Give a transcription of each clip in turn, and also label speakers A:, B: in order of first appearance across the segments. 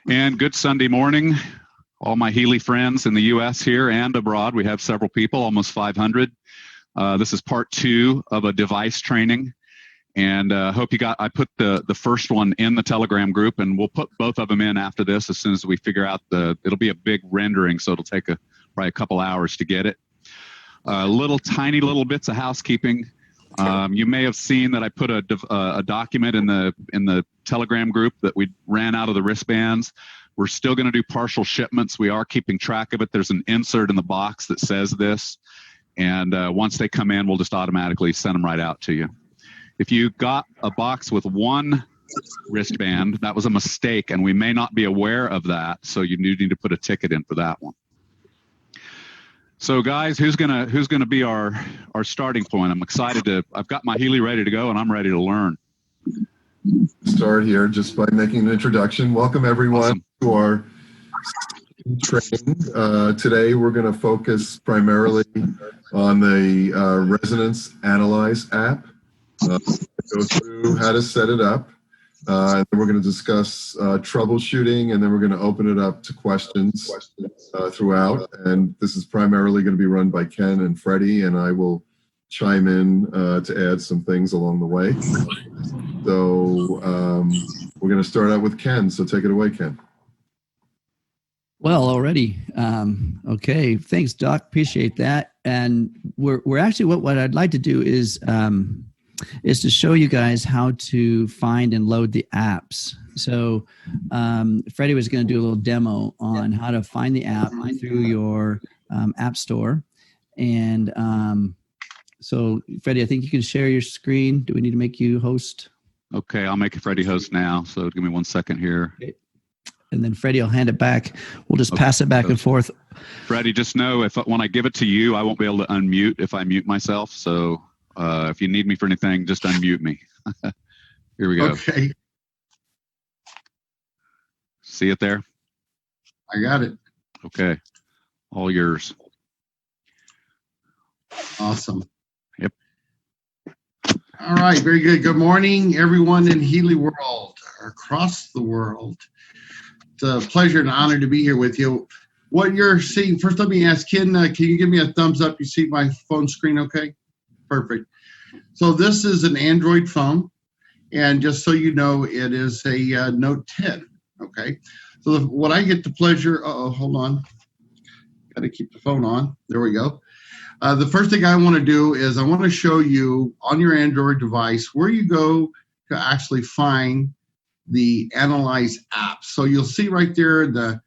A: And good Sunday morning, all my Healy friends in the U.S. here and abroad. We have several people, almost 500. This is part 2 of a device training. And hope you got, I put the first one in the Telegram group, and we'll put both of them in after this as soon as we figure out it'll be a big rendering, so it'll take probably a couple hours to get it. Tiny little bits of housekeeping. You may have seen that I put a document in the Telegram group that we ran out of the wristbands. We're still going to do partial shipments. We are keeping track of it. There's an insert in the box that says this. And once they come in, we'll just automatically send them right out to you. If you got a box with one wristband, that was a mistake, and we may not be aware of that. So you do need to put a ticket in for that one. So guys, who's gonna be our starting point? I'm excited I've got my Healy ready to go, and I'm ready to learn.
B: Start here just by making an introduction. Welcome everyone to our training. Today we're going to focus primarily on the Resonance Analyze app. Go through how to set it up. And then we're going to discuss troubleshooting, and then we're going to open it up to questions throughout. And this is primarily going to be run by Ken and Freddie, and I will chime in to add some things along the way. So we're going to start out with Ken. So take it away, Ken.
C: Well, already. Okay. Thanks, Doc. Appreciate that. And we're actually, what I'd like to do is to show you guys how to find and load the apps. So Freddie was going to do a little demo on how to find the app through your app store. And so Freddie, I think you can share your screen. Do we need to make you host?
A: Okay, I'll make Freddie host now. So give me 1 second here. Okay.
C: And then Freddie will hand it back. We'll just pass it back and forth.
A: Freddie, just know when I give it to you, I won't be able to unmute if I mute myself. So if you need me for anything, just unmute me. Here we go.
D: Okay.
A: See it there?
D: I got it.
A: Okay. All yours.
D: Awesome.
A: Yep.
D: All right. Very good. Good morning, everyone in Healy world, across the world. It's a pleasure and honor to be here with you. What you're seeing, first let me ask Ken, can you give me a thumbs up? You see my phone screen okay? Perfect. So this is an Android phone, and just so you know, it is a Note 10, okay? So what I get the pleasure, hold on. Got to keep the phone on. There we go. The first thing I want to do is I want to show you on your Android device where you go to actually find the Analyze app. So you'll see right there the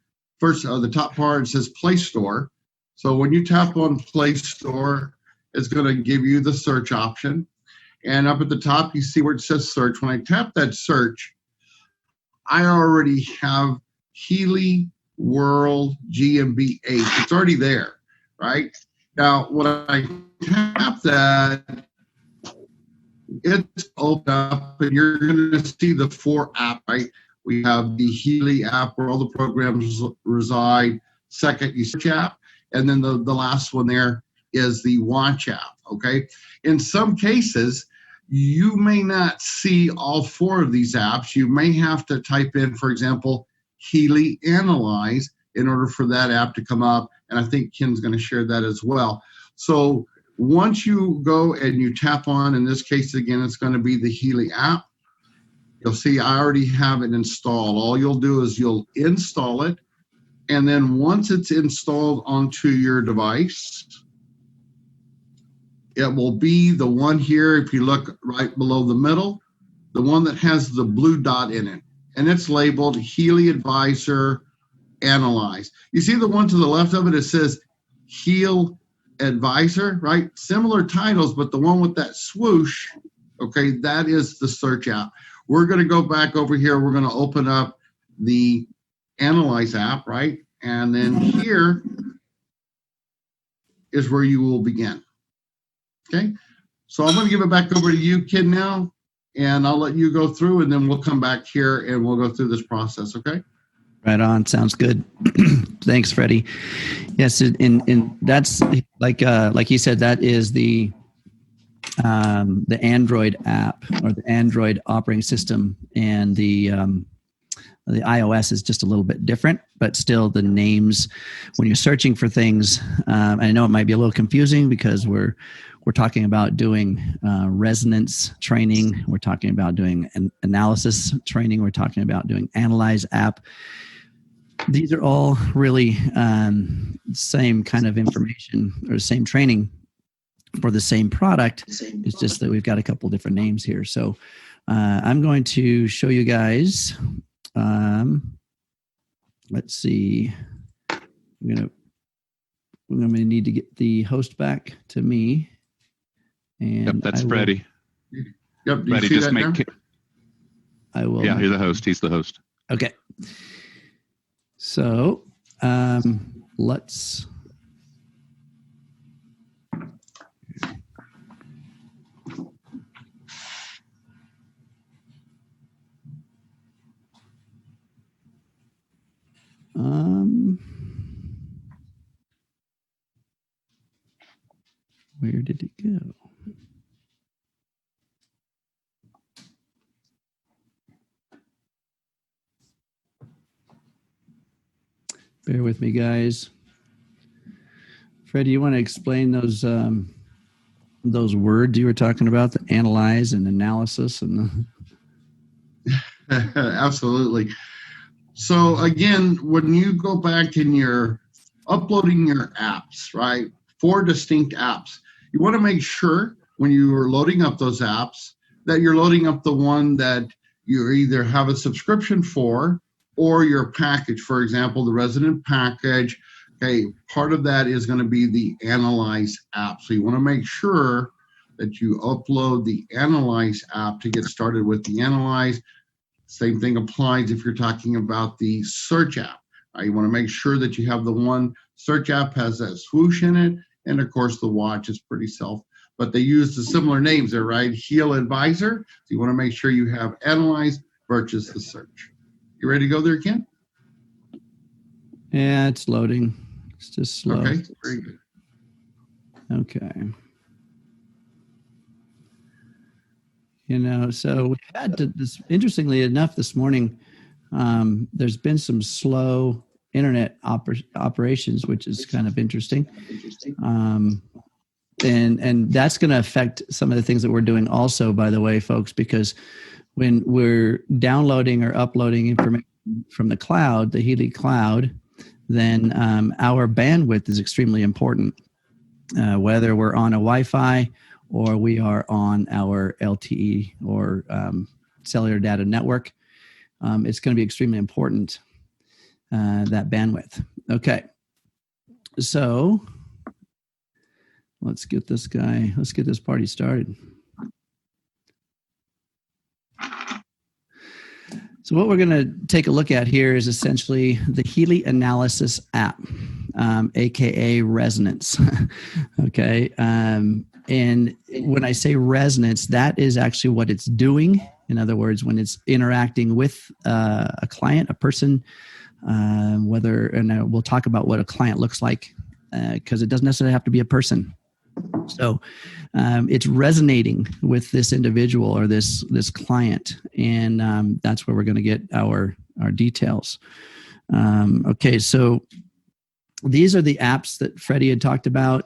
D: top part, it says Play Store. So when you tap on Play Store, it's going to give you the search option. And up at the top, you see where it says search. When I tap that search, I already have Healy World GmbH. It's already there, right? Now, when I tap that, it's open up, and you're going to see the 4 apps, right? We have the Healy app where all the programs reside. Second, you search app. And then the last one there is the Watch app, okay? In some cases, you may not see all 4 of these apps. You may have to type in, for example, Healy Analyze in order for that app to come up. And I think Ken's going to share that as well. So once you go and you tap on, in this case, again, it's going to be the Healy app. You'll see I already have it installed. All you'll do is you'll install it. And then once it's installed onto your device, it will be the one here, if you look right below the middle, the one that has the blue dot in it. And it's labeled Healy Advisor Analyze. You see the one to the left of it, it says Heal Advisor, right? Similar titles, but the one with that swoosh, okay, that is the search app. We're going to go back over here. We're going to open up the Analyze app, right? And then here is where you will begin. Okay, so I'm going to give it back over to you, Ken, now, and I'll let you go through, and then we'll come back here and we'll go through this process, okay?
C: Right on. Sounds good. Thanks, Freddie. Yes, and that's like you said, that is the Android app or the Android operating system, and the The iOS is just a little bit different, but still the names, when you're searching for things, I know it might be a little confusing because we're talking about doing resonance training. We're talking about doing an analysis training. We're talking about doing analyze app. These are all really same kind of information or same training for the same product. It's just that we've got a couple different names here. So I'm going to show you guys. Let's see. We're gonna need to get the host back to me. And
A: yep, that's Freddie.
D: Yep,
A: Freddie, just make.
C: I will.
A: Yeah, you're the host. He's the host.
C: Okay. So let's. Where did it go? Bear with me, guys. Freddie, you want to explain those words you were talking about, the analyze and analysis and
D: Absolutely. So again, when you go back and you're uploading your apps, right? 4 distinct apps. You want to make sure when you are loading up those apps that you're loading up the one that you either have a subscription for or your package. For example, the resident package. Okay, part of that is going to be the Analyze app. So you want to make sure that you upload the Analyze app to get started with the Analyze. Same thing applies if you're talking about the search app. You want to make sure that you have the one search app has that swoosh in it. And of course, the watch is pretty but they use the similar names there, right? Heal Advisor. So you want to make sure you have Analyze versus the search. You ready to go there, Ken?
C: Yeah, it's loading. It's just slow.
D: Okay, very good.
C: Okay. So we had to, interestingly enough, this morning, there's been some slow internet operations, which is kind of interesting. And that's going to affect some of the things that we're doing also, by the way, folks, because when we're downloading or uploading information from the cloud, the Healy cloud, then our bandwidth is extremely important, whether we're on a Wi-Fi or we are on our LTE or cellular data network. It's going to be extremely important, that bandwidth. Okay, so let's get this party started. So what we're going to take a look at here is essentially the Healy Analysis app, aka Resonance. Okay. And when I say resonance, that is actually what it's doing. In other words, when it's interacting with a client, a person, and we'll talk about what a client looks like, because it doesn't necessarily have to be a person. So it's resonating with this individual or this client, and that's where we're going to get our details. Okay, so these are the apps that Freddie had talked about.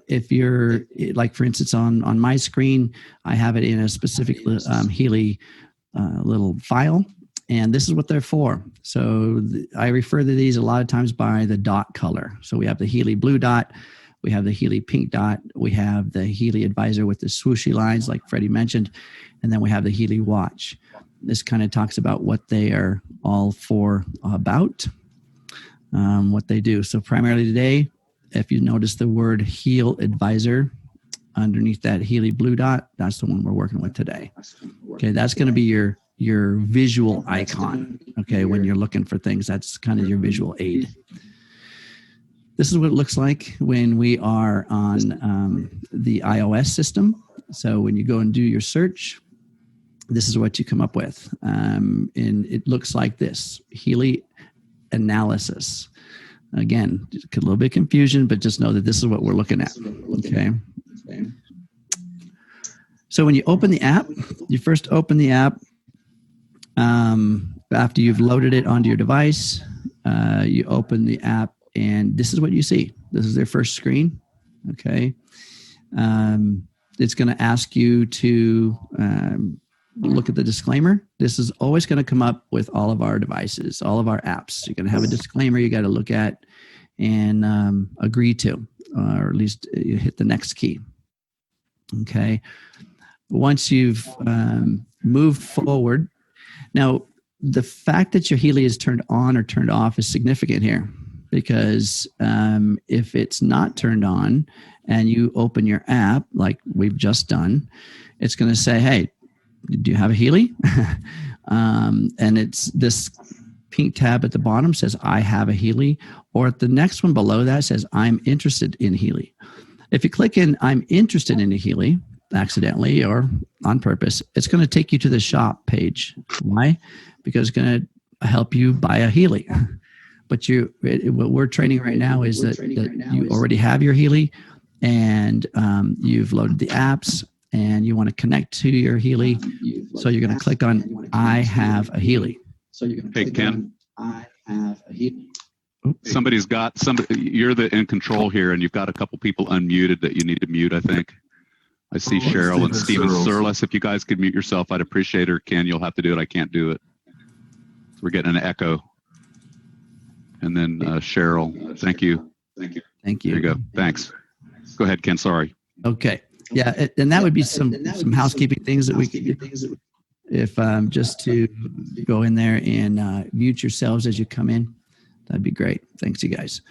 C: If you're, like, for instance, on my screen, I have it in a specific Healy little file, and this is what they're for. So I refer to these a lot of times by the dot color. So we have the Healy blue dot, we have the Healy pink dot, we have the Healy Advisor with the swooshy lines like Freddie mentioned, and then we have the Healy watch. This kind of talks about what they are all for about, what they do. So primarily today, if you notice the word Heal Advisor underneath that Healy blue dot, that's the one we're working with today. Okay, that's going to be your visual icon. Okay, when you're looking for things, that's kind of your visual aid. This is what it looks like when we are on the iOS system. So when you go and do your search, this is what you come up with. And it looks like this, Healy Analysis. Again, a little bit of confusion, but just know that this is what we're looking at. Okay. So when you open the app, you first open the app. after you've loaded it onto your device, you open the app, and this is what you see. This is their first screen. Okay. It's going to ask you to look at the disclaimer. This is always going to come up with all of our devices, all of our apps. You're going to have a disclaimer you got to look at and agree to, or at least you hit the next key. Okay. Once you've moved forward, now the fact that your Healy is turned on or turned off is significant here, because if it's not turned on and you open your app like we've just done, it's going to say, hey, do you have a Healy? And it's this pink tab at the bottom says, I have a Healy, or at the next one below that says, I'm interested in Healy. If you click in, I'm interested in a Healy, accidentally or on purpose, it's going to take you to the shop page. Why? Because it's going to help you buy a Healy. But what we're training right now is that you already have your Healy, and you've loaded the apps, and you want to connect to your Healy. So you're going to click on I have a Healy.
A: Hey, Ken.
C: I have a Healy.
A: Somebody's got you're in control here, and you've got a couple people unmuted that you need to mute, I think. I see Cheryl and Steven Surlis. If you guys could mute yourself, I'd appreciate it. Ken, you'll have to do it. I can't do it. So we're getting an echo. And then Cheryl, thank you.
C: Thank you.
A: There you go. Thanks. Go ahead, Ken. Sorry.
C: Okay. Yeah, and that would be some housekeeping things that we could do. If just to go in there and mute yourselves as you come in, that'd be great. Thanks, you guys.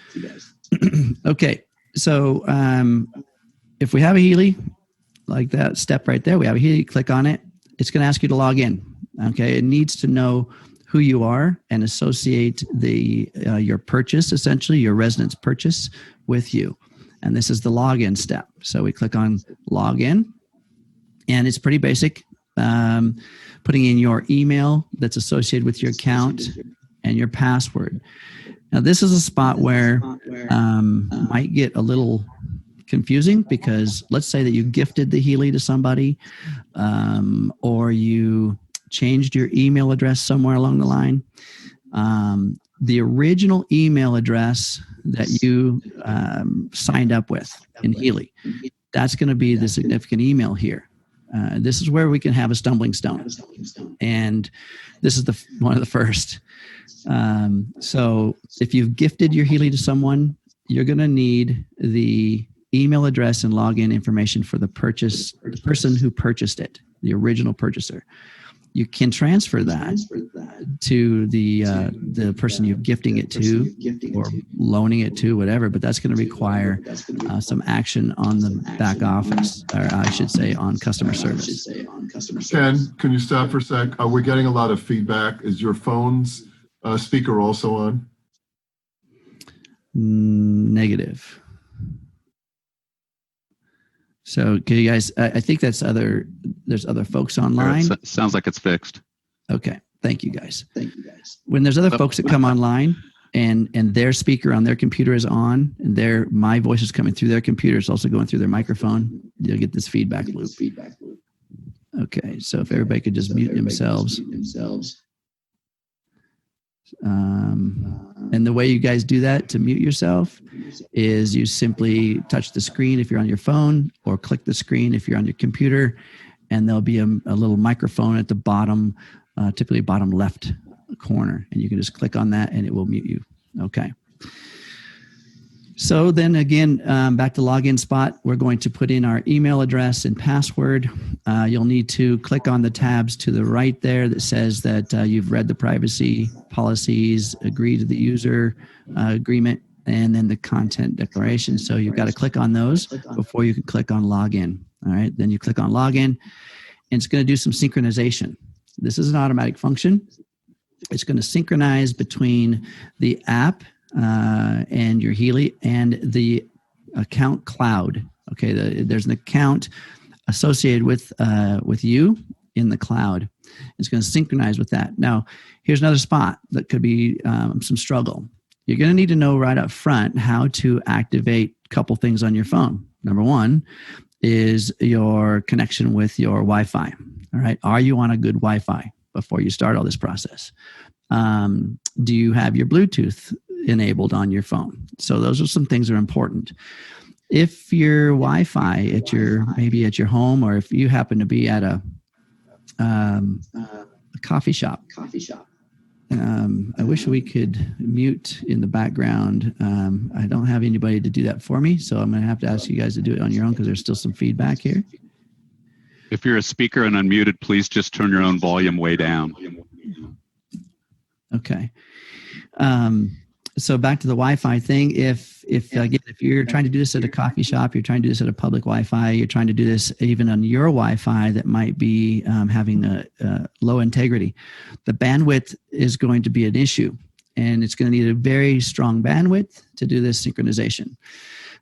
C: Okay, so if we have a Healy, like that step right there, we have a Healy, click on it. It's going to ask you to log in. Okay, it needs to know who you are and associate your purchase, essentially your residence purchase, with you. And this is the login step. So we click on login, and it's pretty basic. Putting in your email that's associated with your account and your password. Now, this is a spot where might get a little confusing, because let's say that you gifted the Healy to somebody, or you changed your email address somewhere along the line. The original email address that you signed up with in Healy, that's going to be the significant email here. This is where we can have a stumbling stone, and this is one of the first. So if you've gifted your Healy to someone, you're going to need the email address and login information for the person who purchased it, the original purchaser. You can transfer that to the person you're gifting it to or loaning it to, whatever, but that's going to require some action on the back office, or I should say on customer service.
B: Ken, can you stop for a sec? We're getting a lot of feedback. Is your phone's speaker also on?
C: Negative. So, can you guys? I think there's other folks online.
A: Sounds like it's fixed.
C: Okay, thank you guys. When there's other folks that come online and their speaker on their computer is on, and my voice is coming through their computer, it's also going through their microphone, you'll get this feedback loop. Okay, so if everybody could just mute themselves. And the way you guys do that to mute yourself is you simply touch the screen if you're on your phone, or click the screen if you're on your computer, and there'll be a little microphone at the bottom, typically bottom left corner, and you can just click on that and it will mute you. Okay. So then again, back to login spot, we're going to put in our email address and password. You'll need to click on the tabs to the right there that says that you've read the privacy policies, agree to the user agreement, and then the content declaration. So you've got to click on those before you can click on login. All right, then you click on login, and it's going to do some synchronization. This is an automatic function. It's going to synchronize between the app and your Healy and the account cloud. Okay, there's an account associated with you in the cloud. It's going to synchronize with that. Now, here's another spot that could be some struggle. You're going to need to know right up front how to activate a couple things on your phone. Number one is your connection with your Wi-Fi. All right, are you on a good Wi-Fi before you start all this process? Do you have your Bluetooth enabled on your phone? So those are some things that are important. If your Wi-Fi maybe at your home, or if you happen to be at a coffee shop. I wish we could mute in the background. I don't have anybody to do that for me, so I'm going to have to ask you guys to do it on your own because there's still some feedback here.
A: If you're a speaker and unmuted, please just turn your own volume way down.
C: Okay. So back to the Wi-Fi thing. If you're trying to do this at a coffee shop, you're trying to do this at a public Wi-Fi, you're trying to do this even on your Wi-Fi that might be having a low integrity, the bandwidth is going to be an issue, and it's going to need a very strong bandwidth to do this synchronization.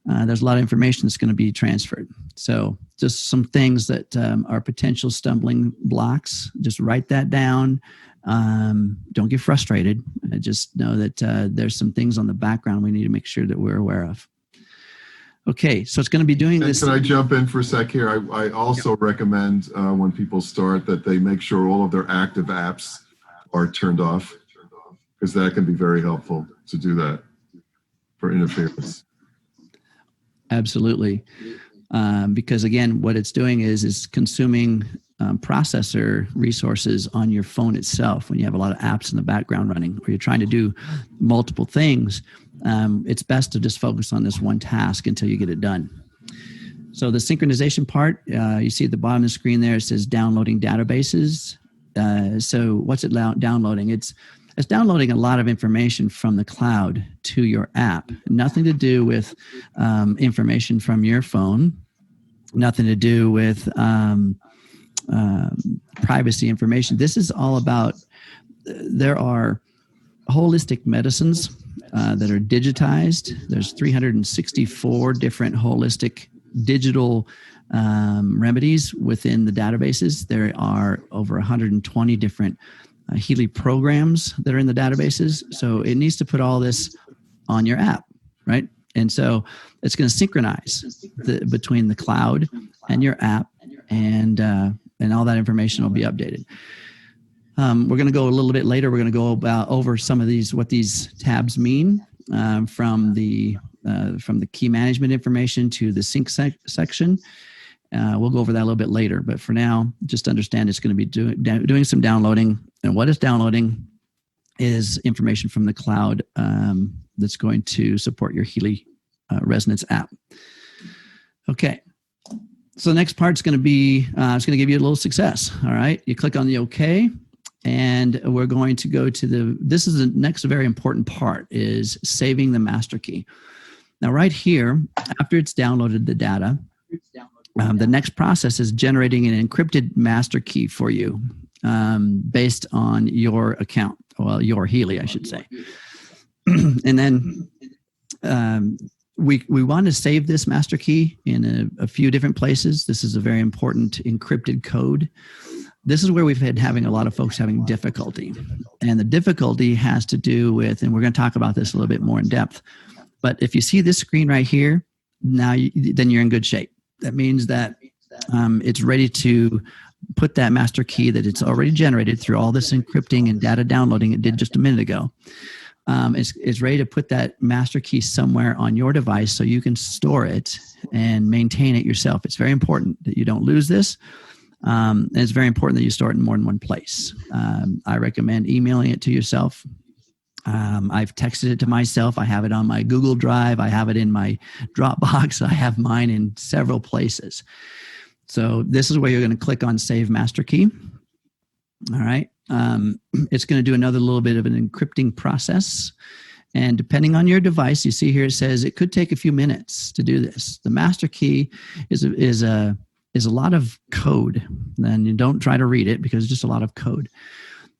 C: There's a lot of information that's going to be transferred. So just some things that are potential stumbling blocks. Just write that down. Don't get frustrated. Just know that there's some things on the background we need to make sure that we're aware of. Okay, so it's going to be doing this.
B: Can I jump in for a sec here? I also recommend when people start that they make sure all of their active apps are turned off, because that can be very helpful to do that for interference.
C: Absolutely. Because again, what it's doing is consuming processor resources on your phone itself. When you have a lot of apps in the background running, or you're trying to do multiple things, it's best to just focus on this one task until you get it done. So the synchronization part, you see at the bottom of the screen there, it says downloading databases. So what's it downloading? It's downloading a lot of information from the cloud to your app. Nothing to do with information from your phone. Nothing to do with privacy information. This is all about, there are holistic medicines that are digitized. There's 364 different holistic digital remedies within the databases. There are over 120 different Healy programs that are in the databases. So it needs to put all this on your app, right? And so it's going to synchronize between the cloud and your app, and all that information will be updated. We're going to go a little bit later. We're going to go over some of these, what these tabs mean, from the key management information to the sync section. We'll go over that a little bit later, but for now, just understand it's going to be doing some downloading. And what it's downloading is information from the cloud that's going to support your Healy Resonance app. Okay. So the next part's going to be, it's going to give you a little success. All right. You click on the OK, and we're going to go to this is the next very important part, is saving the master key. Now, right here, after it's downloaded the data, the next process is generating an encrypted master key for you based on your account. Well, your Healy, I should say. And then we want to save this master key in a few different places. This is a very important encrypted code. This is where we've been having a lot of folks having difficulty. And the difficulty has to do with, and we're going to talk about this a little bit more in depth, but if you see this screen right here, now then you're in good shape. That means that it's ready to put that master key that it's already generated through all this encrypting and data downloading it did just a minute ago. It's ready to put that master key somewhere on your device so you can store it and maintain it yourself. It's very important that you don't lose this. And it's very important that you store it in more than one place. I recommend emailing it to yourself. I've texted it to myself. I have it on my Google Drive. I have it in my Dropbox. I have mine in several places. So this is where you're going to click on Save Master Key. All right. It's going to do another little bit of an encrypting process. And depending on your device, you see here it says it could take a few minutes to do this. The master key is a lot of code. And you don't try to read it because it's just a lot of code.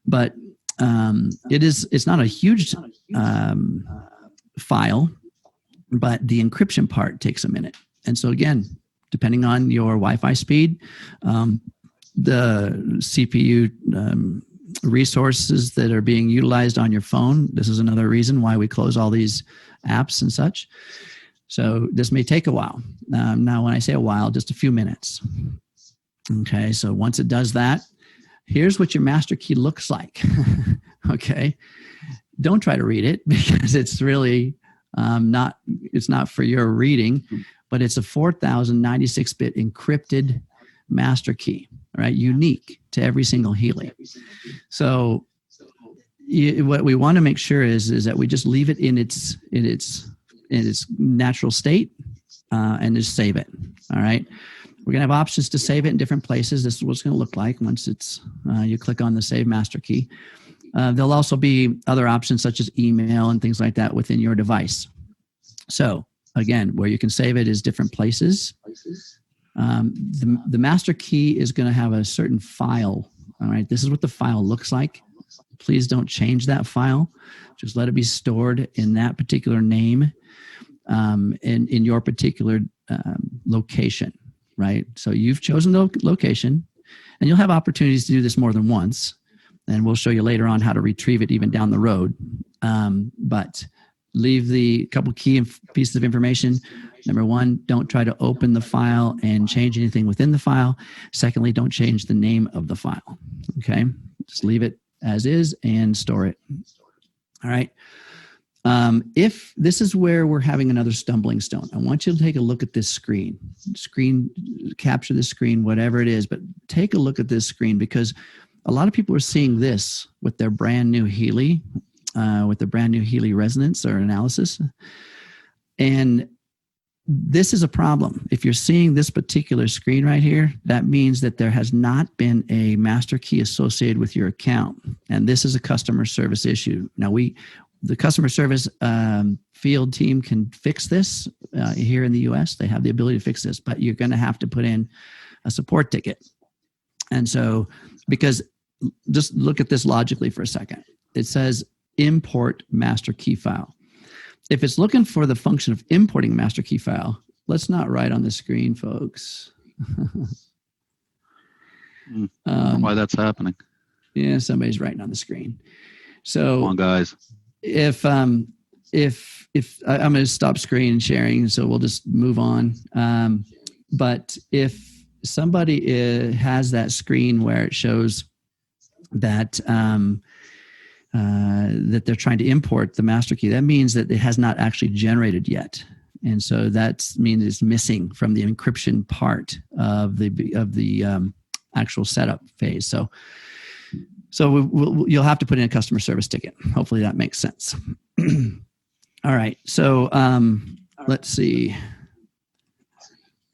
C: But it's not a huge file, but the encryption part takes a minute. And so again, depending on your Wi-Fi speed, the CPU resources that are being utilized on your phone, this is another reason why we close all these apps and such. So this may take a while. Now, when I say a while, just a few minutes. Okay, so once it does that, here's what your master key looks like. Okay. Don't try to read it because it's really it's not for your reading, but it's a 4096-bit encrypted master key, right? Unique to every single Healy. So what we want to make sure is that we just leave it in its natural state and just save it. All right. We're going to have options to save it in different places. This is what it's going to look like once it's you click on the Save Master Key. There'll also be other options such as email and things like that within your device. So again, where you can save it is different places. The master key is going to have a certain file. All right. This is what the file looks like. Please don't change that file. Just let it be stored in that particular name in your particular location, right? So you've chosen the location, and you'll have opportunities to do this more than once. And we'll show you later on how to retrieve it even down the road. But leave the couple key pieces of information. Number one, don't try to open the file and change anything within the file. Secondly, don't change the name of the file. Okay, just leave it as is and store it. All right. If this is where we're having another stumbling stone, I want you to take a look at this screen, capture the screen, whatever it is, but take a look at this screen because a lot of people are seeing this with their brand new Healy, with the brand new Healy resonance or analysis. And this is a problem. If you're seeing this particular screen right here, that means that there has not been a master key associated with your account. And this is a customer service issue. Now, the customer service field team can fix this here in the US. They have the ability to fix this, but you're going to have to put in a support ticket. And so, because just look at this logically for a second. It says import master key file. If it's looking for the function of importing master key file, let's not write on the screen, folks.
A: Why that's happening.
C: Yeah, somebody's writing on the screen. So
A: come on, guys.
C: If I'm going to stop screen sharing, so we'll just move on. But if somebody has that screen where it shows that that they're trying to import the master key, that means that it has not actually generated yet, and so that means it's missing from the encryption part of the actual setup phase. So you'll have to put in a customer service ticket. Hopefully that makes sense. All right. So let's see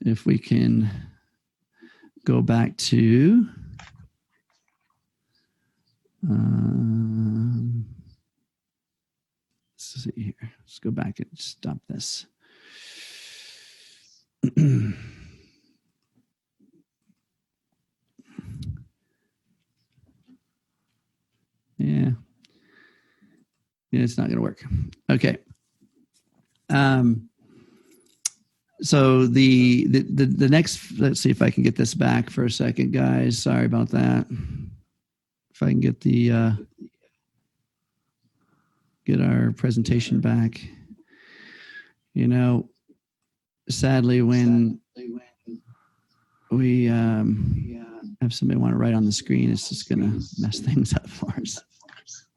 C: if we can go back to let's see here. Let's go back and stop this. Yeah, it's not going to work. Okay. So the next, let's see if I can get this back for a second, guys. Sorry about that. If I can get get our presentation back. You know, sadly, when we have somebody want to write on the screen, it's just going to mess things up for us.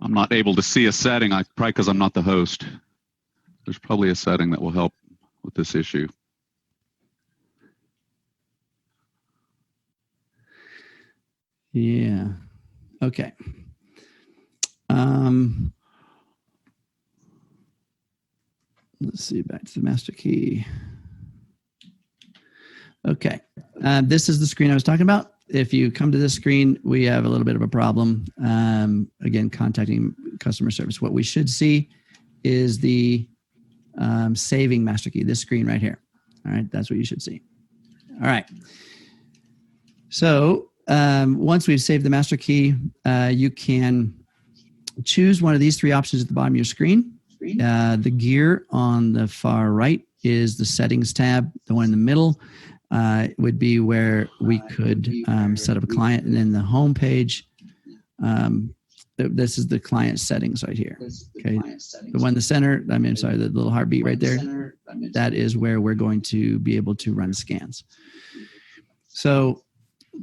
A: I'm not able to see a setting, probably because I'm not the host. There's probably a setting that will help with this issue.
C: Yeah. Okay. Let's see, back to the master key. Okay. This is the screen I was talking about. If you come to this screen, we have a little bit of a problem. Again, contacting customer service. What we should see is the saving master key, this screen right here. All right, that's what you should see. All right. So once we've saved the master key, you can choose one of these three options at the bottom of your screen. The gear on the far right is the settings tab. The one in the middle would be where we could set up a client, and then the home page. This is the client settings right here. Okay, the one in the center. the little heartbeat right there. That is where we're going to be able to run scans. So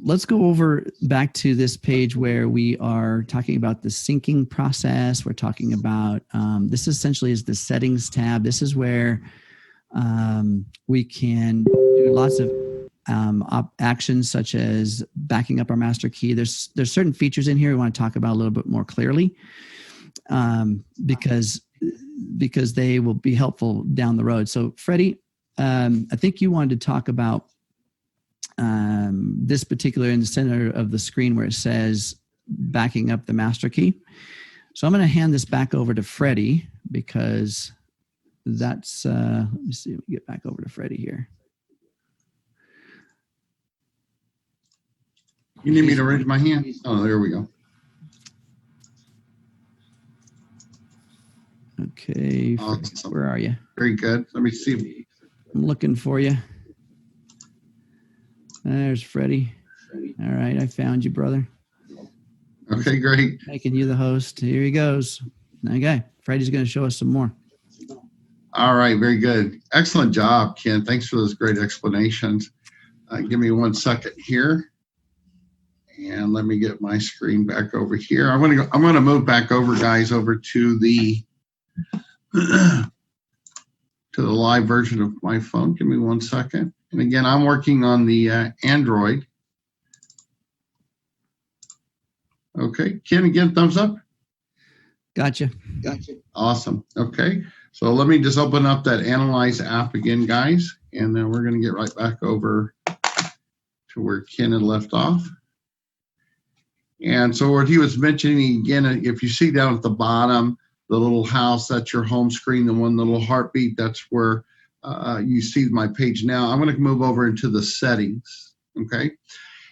C: let's go over back to this page where we are talking about the syncing process. We're talking about, this essentially is the settings tab. This is where we can do lots of actions such as backing up our master key. There's certain features in here we want to talk about a little bit more clearly because they will be helpful down the road. So Freddie, I think you wanted to talk about this particular in the center of the screen where it says backing up the master key. So I'm going to hand this back over to Freddie because that's, let me see, let me get back over to Freddie here.
D: You need me to raise my hand? Oh, there we go.
C: Okay,
D: Awesome.
C: where are you?
D: Very good. Let me see.
C: I'm looking for you. There's Freddie. All right, I found you, brother.
D: Okay, great.
C: Making you the host. Here he goes. Okay, Freddie's going to show us some more.
D: All right, very good. Excellent job, Ken. Thanks for those great explanations. Give me 1 second here. And let me get my screen back over here. I'm going to move back over, guys, over to the to the live version of my phone. Give me 1 second. And again, I'm working on the Android. Okay, Ken, again, thumbs up.
C: Gotcha.
D: Awesome. Okay, so let me just open up that Analyze app again, guys, and then we're going to get right back over to where Ken had left off. And so what he was mentioning again, if you see down at the bottom, the little house, that's your home screen, the one little heartbeat, that's where you see my page now. I'm going to move over into the settings, okay?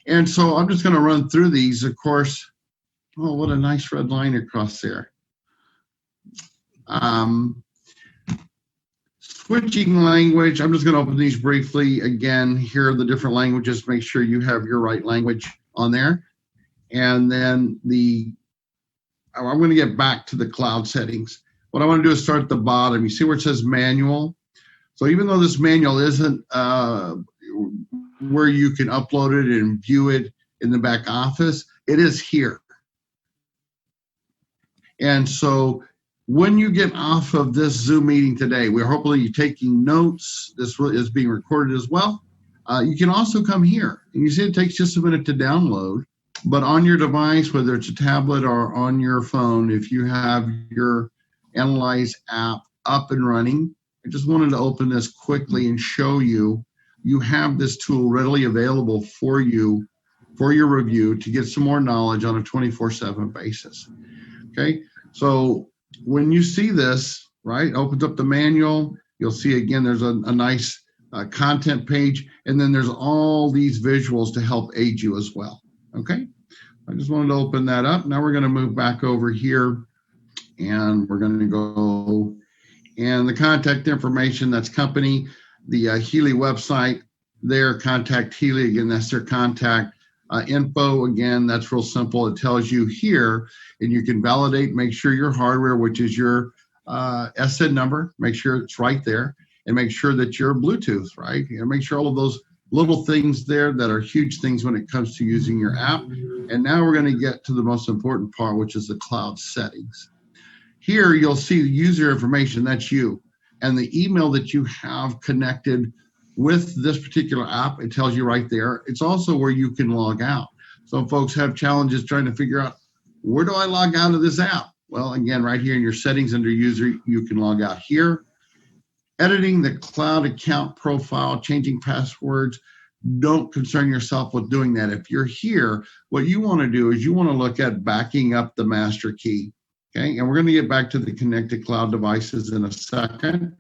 D: And so I'm just going to run through these, of course. Oh, what a nice red line across there. Switching language, I'm just going to open these briefly. Again, here are the different languages. Make sure you have your right language on there. And then I'm going to get back to the cloud settings. What I want to do is start at the bottom. You see where it says manual? So even though this manual isn't where you can upload it and view it in the back office, it is here. And so when you get off of this Zoom meeting today, we're hopefully taking notes. This is being recorded as well. You can also come here. And you see it takes just a minute to download. But on your device, whether it's a tablet or on your phone, if you have your Analyze app up and running, I just wanted to open this quickly and show you, you have this tool readily available for you for your review to get some more knowledge on a 24/7 basis. Okay, so when you see this, right, opens up the manual, you'll see again, there's a nice content page, and then there's all these visuals to help aid you as well. Okay, I just wanted to open that up. Now we're going to move back over here and we're going to go, and the contact information, that's company, the Healy website there, contact Healy, again, that's their contact info. Again, that's real simple. It tells you here, and you can validate, make sure your hardware, which is your SN number, make sure it's right there, and make sure that your Bluetooth, right? And make sure all of those little things there that are huge things when it comes to using your app. And now we're going to get to the most important part, which is the cloud settings. Here you'll see the user information, that's you, and the email that you have connected with this particular app. It tells you right there. It's also where you can log out. Some folks have challenges trying to figure out, where do I log out of this app? Well, again, right here in your settings under user, you can log out here. Editing the cloud account profile, changing passwords, don't concern yourself with doing that. If you're here, what you want to do is you want to look at backing up the master key. Okay, and we're going to get back to the connected cloud devices in a second.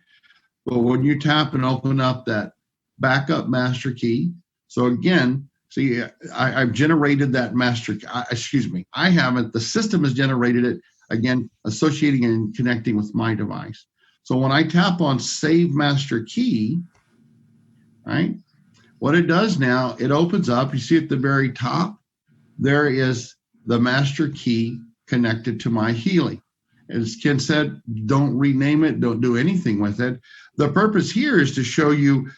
D: But when you tap and open up that backup master key, so again, see, I've generated that master key. I haven't. The system has generated it, again, associating and connecting with my device. So when I tap on Save Master Key, right, what it does now, it opens up. You see at the very top, there is the master key connected to my Healy. As Ken said, don't rename it, don't do anything with it. The purpose here is to show you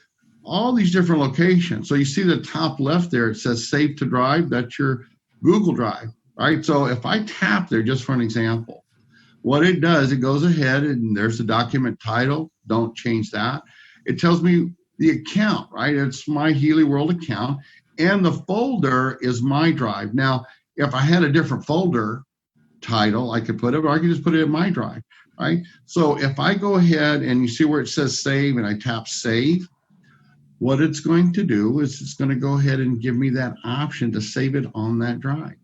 D: all these different locations. So you see the top left there, it says Save to Drive. That's your Google Drive, right? So if I tap there, just for an example, what it does, it goes ahead and there's the document title. Don't change that. It tells me the account, right? It's my Healy World account, and the folder is my drive. Now, if I had a different folder title, I could put it, or I could just put it in my drive, right? So if I go ahead and you see where it says save and I tap save, what it's going to do is it's going to go ahead and give me that option to save it on that drive,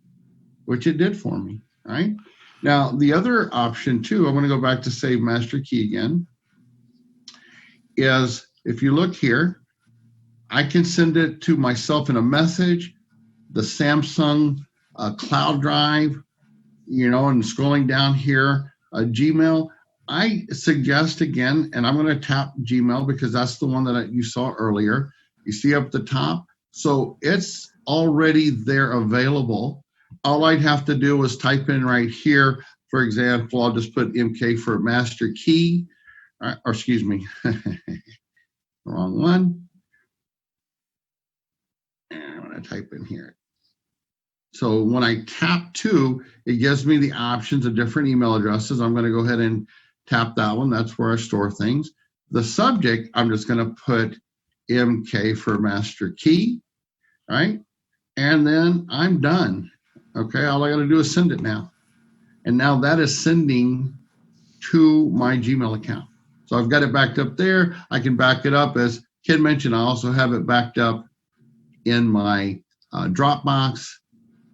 D: which it did for me, right? Now, the other option too, I'm going to go back to save master key again, is if you look here, I can send it to myself in a message, the Samsung cloud drive, you know, and scrolling down here, Gmail. I suggest again, and I'm going to tap Gmail because that's the one that you saw earlier. You see up the top, so it's already there available. All I'd have to do is type in right here. For example, I'll just put MK for master key, or excuse me, wrong one. And I'm going to type in here. So when I tap 2, it gives me the options of different email addresses. I'm going to go ahead and tap that one. That's where I store things. The subject, I'm just going to put MK for master key, right? And then I'm done. Okay, all I got to do is send it now. And now that is sending to my Gmail account. So I've got it backed up there. I can back it up. As Ken mentioned, I also have it backed up in my Dropbox.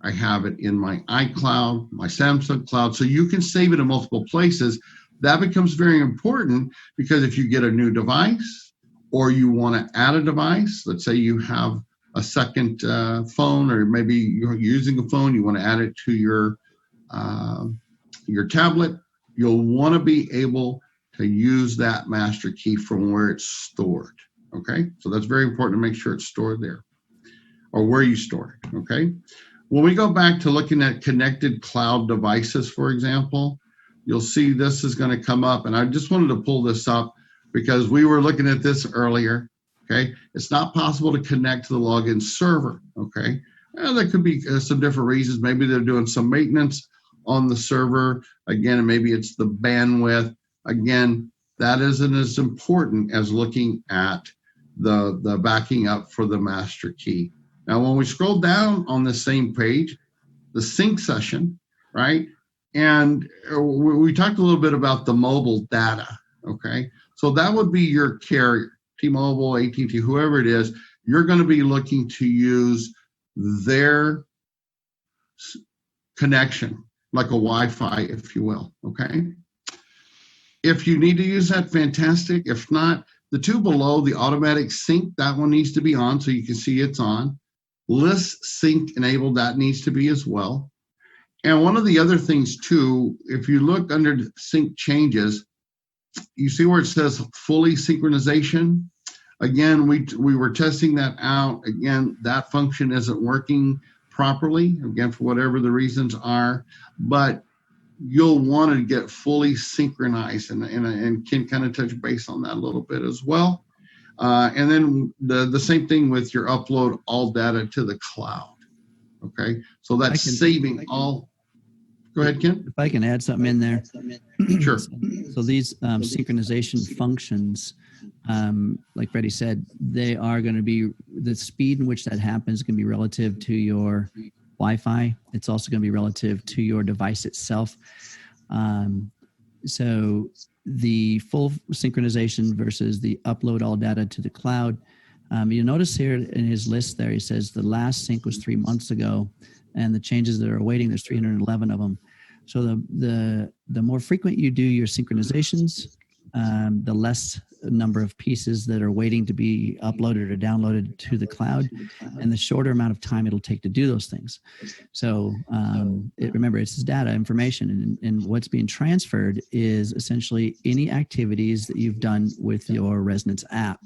D: I have it in my iCloud, my Samsung Cloud. So you can save it in multiple places. That becomes very important because if you get a new device or you want to add a device, let's say you have a second phone, or maybe you're using a phone, you want to add it to your tablet, you'll want to be able to use that master key from where it's stored. Okay, so that's very important to make sure it's stored there or where you store it. Okay, when we go back to looking at connected cloud devices, for example, you'll see this is going to come up, and I just wanted to pull this up because we were looking at this earlier. Okay, it's not possible to connect to the login server. Okay, there could be some different reasons. Maybe they're doing some maintenance on the server. Again, and maybe it's the bandwidth. Again, that isn't as important as looking at the backing up for the master key. Now, when we scroll down on the same page, the sync session, right? And we talked a little bit about the mobile data. Okay, so that would be your carrier. T-Mobile, AT&T, whoever it is, you're going to be looking to use their connection, like a Wi-Fi, if you will, okay? If you need to use that, fantastic. If not, the two below, the automatic sync, that one needs to be on so you can see it's on. List sync enabled, that needs to be as well. And one of the other things too, if you look under sync changes, you see where it says fully synchronization. Again, we were testing that out. Again, that function isn't working properly, again, for whatever the reasons are, but you'll want to get fully synchronized, and Ken kind of touch base on that a little bit as well. And then the same thing with your upload all data to the cloud. Okay, so that's saving all. Go ahead, Ken.
C: If I can add something in there.
D: Sure.
C: So these synchronization functions, like Freddie said, they are going to be, the speed in which that happens is going to be relative to your Wi-Fi. It's also going to be relative to your device itself. So the full synchronization versus the upload all data to the cloud. You'll notice here in his list there, he says the last sync was 3 months ago, and the changes that are awaiting, there's 311 of them. So the more frequent you do your synchronizations, the less number of pieces that are waiting to be uploaded or downloaded to the cloud, and the shorter amount of time it'll take to do those things. So remember, it's data information, and what's being transferred is essentially any activities that you've done with your Resonance app.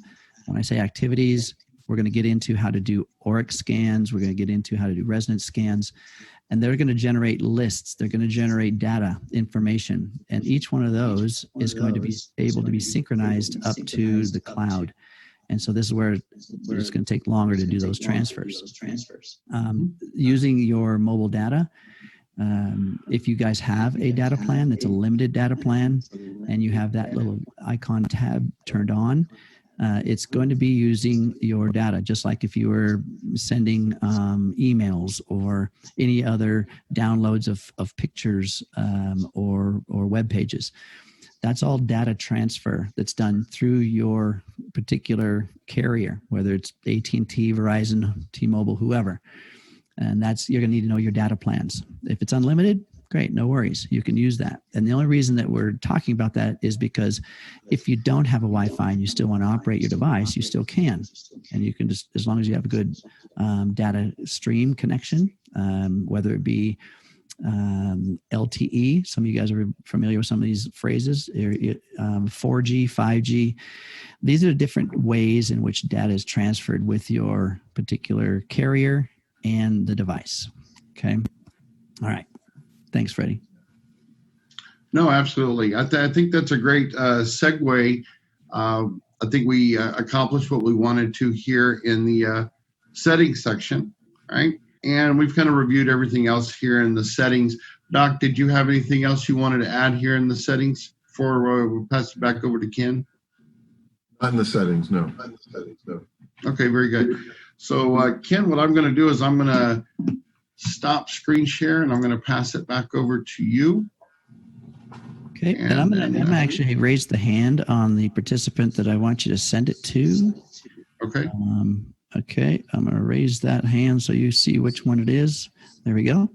C: When I say activities, we're going to get into how to do ORIC scans. We're going to get into how to do resonance scans. And they're going to generate lists. They're going to generate data, information. And each one of those is going to be able to be synchronized up to the cloud. And so this is where it's going to take longer to do those transfers. Using your mobile data, if you guys have a data plan that's a limited data plan and you have that little icon tab turned on, it's going to be using your data, just like if you were sending emails or any other downloads of pictures or web pages. That's all data transfer that's done through your particular carrier, whether it's AT&T, Verizon, T-Mobile, whoever. And you're going to need to know your data plans. If it's unlimited, great, no worries. You can use that. And the only reason that we're talking about that is because if you don't have a Wi-Fi and you still want to operate your device, you still can. And you can just, as long as you have a good data stream connection, whether it be LTE, some of you guys are familiar with some of these phrases, 4G, 5G. These are different ways in which data is transferred with your particular carrier and the device. Okay. All right. Thanks, Freddie.
D: No, absolutely. I think that's a great segue. I think we accomplished what we wanted to here in the settings section, right? And we've kind of reviewed everything else here in the settings. Doc, did you have anything else you wanted to add here in the settings before we pass it back over to Ken?
B: Not in the settings, no.
D: Okay, very good. So Ken, what I'm going to do is I'm going to stop screen share and I'm going to pass it back over to you.
C: Okay, and I'm going to actually raise the hand on the participant that I want you to send it to.
D: Okay.
C: Okay, I'm going to raise that hand so you see which one it is. There we go.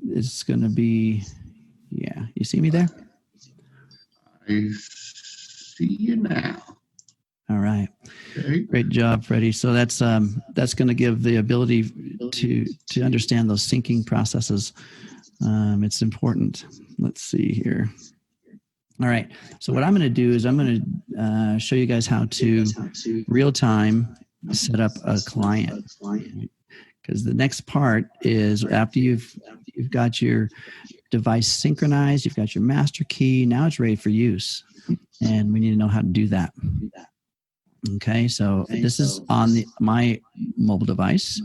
C: It's going to be, yeah, you see me there?
D: I see you now.
C: All right.
D: Okay.
C: Great job, Freddie. So that's going to give the ability to understand those syncing processes. It's important. Let's see here. All right. So what I'm going to do is I'm going to show you guys how to real time set up a client. Because the next part is after you've got your device synchronized, you've got your master key. Now it's ready for use, and we need to know how to do that. Okay. So this is on my mobile device,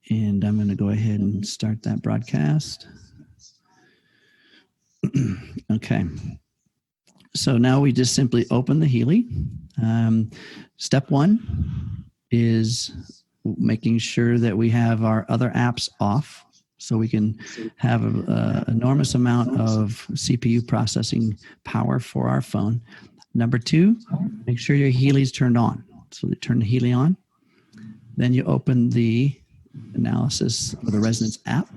C: and I'm going to go ahead and start that broadcast. Okay. So now we just simply open the Healy. Step one is making sure that we have our other apps off so we can have an enormous amount of CPU processing power for our phone. Number two, make sure your Healy's turned on. So you turn the Healy on. Then you open the analysis of the Resonance app.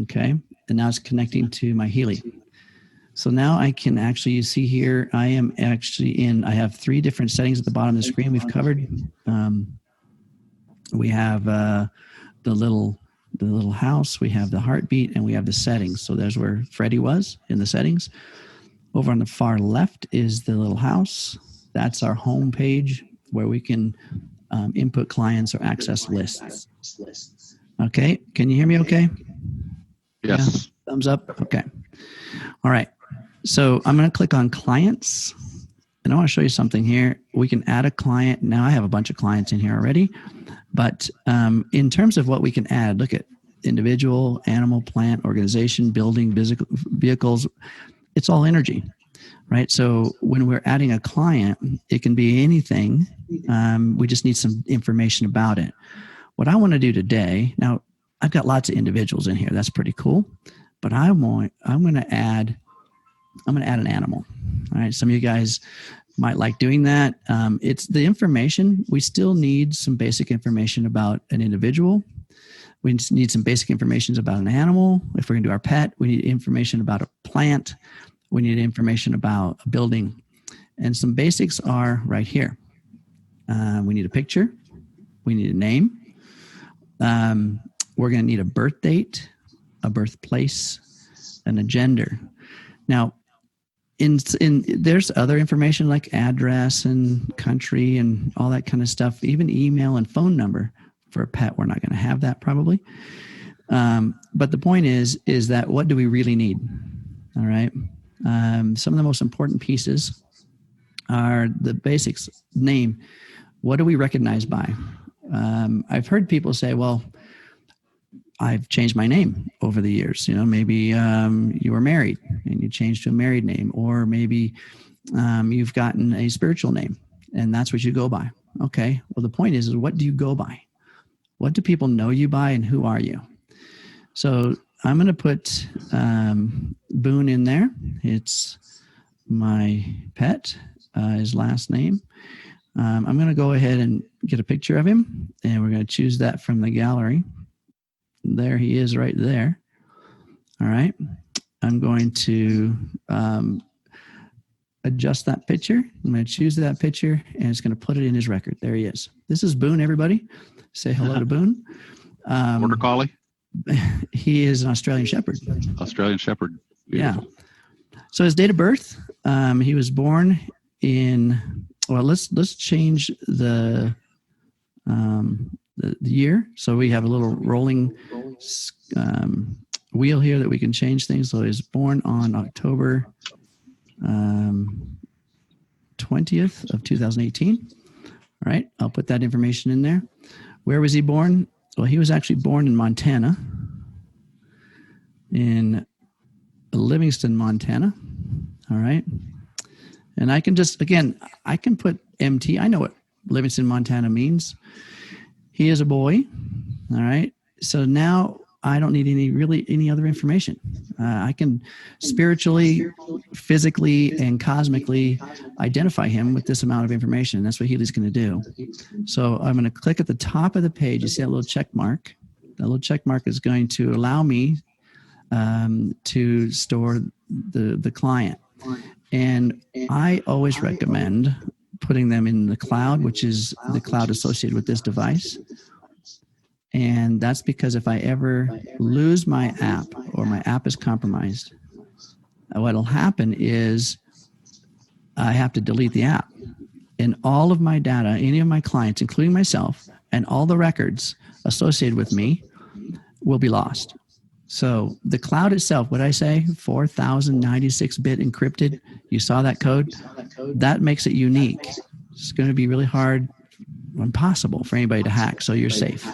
C: Okay. And now it's connecting to my Healy. So now I can actually, you see here, I am actually I have three different settings at the bottom of the screen we've covered. We have the little house, we have the heartbeat, and we have the settings. So there's where Freddie was in the settings. Over on the far left is the little house. That's our home page where we can input clients or access lists. Okay, can you hear me okay?
A: Yes.
C: Yeah? Thumbs up? Okay. All right. So I'm going to click on clients, and I want to show you something here. We can add a client. Now I have a bunch of clients in here already, but in terms of what we can add, look at individual, animal, plant, organization, building, vehicles. It's all energy, right? So when we're adding a client, it can be anything. We just need some information about it. What I want to do today, now I've got lots of individuals in here. That's pretty cool. But I'm going to add an animal. All right. Some of you guys might like doing that. It's the information. We still need some basic information about an individual. We need some basic information about an animal. If we're going to do our pet, we need information about a plant. We need information about a building. And some basics are right here. We need a picture. We need a name. We're going to need a birth date, a birthplace, and a gender. Now, there's other information like address and country and all that kind of stuff, even email and phone number. For a pet, we're not going to have that probably. But the point is that what do we really need? All right. Some of the most important pieces are the basics. Name. What do we recognize by? I've heard people say, well, I've changed my name over the years. Maybe you were married and you changed to a married name, or maybe you've gotten a spiritual name and that's what you go by. Okay. Well, the point is what do you go by? What do people know you by, and who are you? So I'm going to put Boone in there. It's my pet, his last name. I'm going to go ahead and get a picture of him, and we're going to choose that from the gallery. There he is right there. All right. I'm going to adjust that picture. I'm going to choose that picture, and it's going to put it in his record. There he is. This is Boone, everybody. Say hello to Boone.
A: Border Collie?
C: He is an Australian Shepherd.
A: Australian Shepherd. Beautiful.
C: Yeah. So his date of birth, he was born in, well, let's change the year. So we have a little rolling wheel here that we can change things. So he was born on October 20th of 2018. All right. I'll put that information in there. Where was he born? Well, he was actually born in Montana, in Livingston, Montana. All right. And I can just, again, I can put MT. I know what Livingston, Montana means. He is a boy. All right. So now I don't need any other information. I can spiritually, physically, and cosmically identify him with this amount of information. That's what Healy's going to do. So I'm going to click at the top of the page. You see that little check mark? That little check mark is going to allow me to store the client. And I always recommend putting them in the cloud, which is the cloud associated with this device. And that's because if I ever lose my app or my app is compromised, what'll happen is I have to delete the app. And all of my data, any of my clients, including myself, and all the records associated with me will be lost. So the cloud itself, what I say, 4,096-bit encrypted, you saw that code? That makes it unique. It's going to be really hard, impossible for anybody to hack, so you're safe.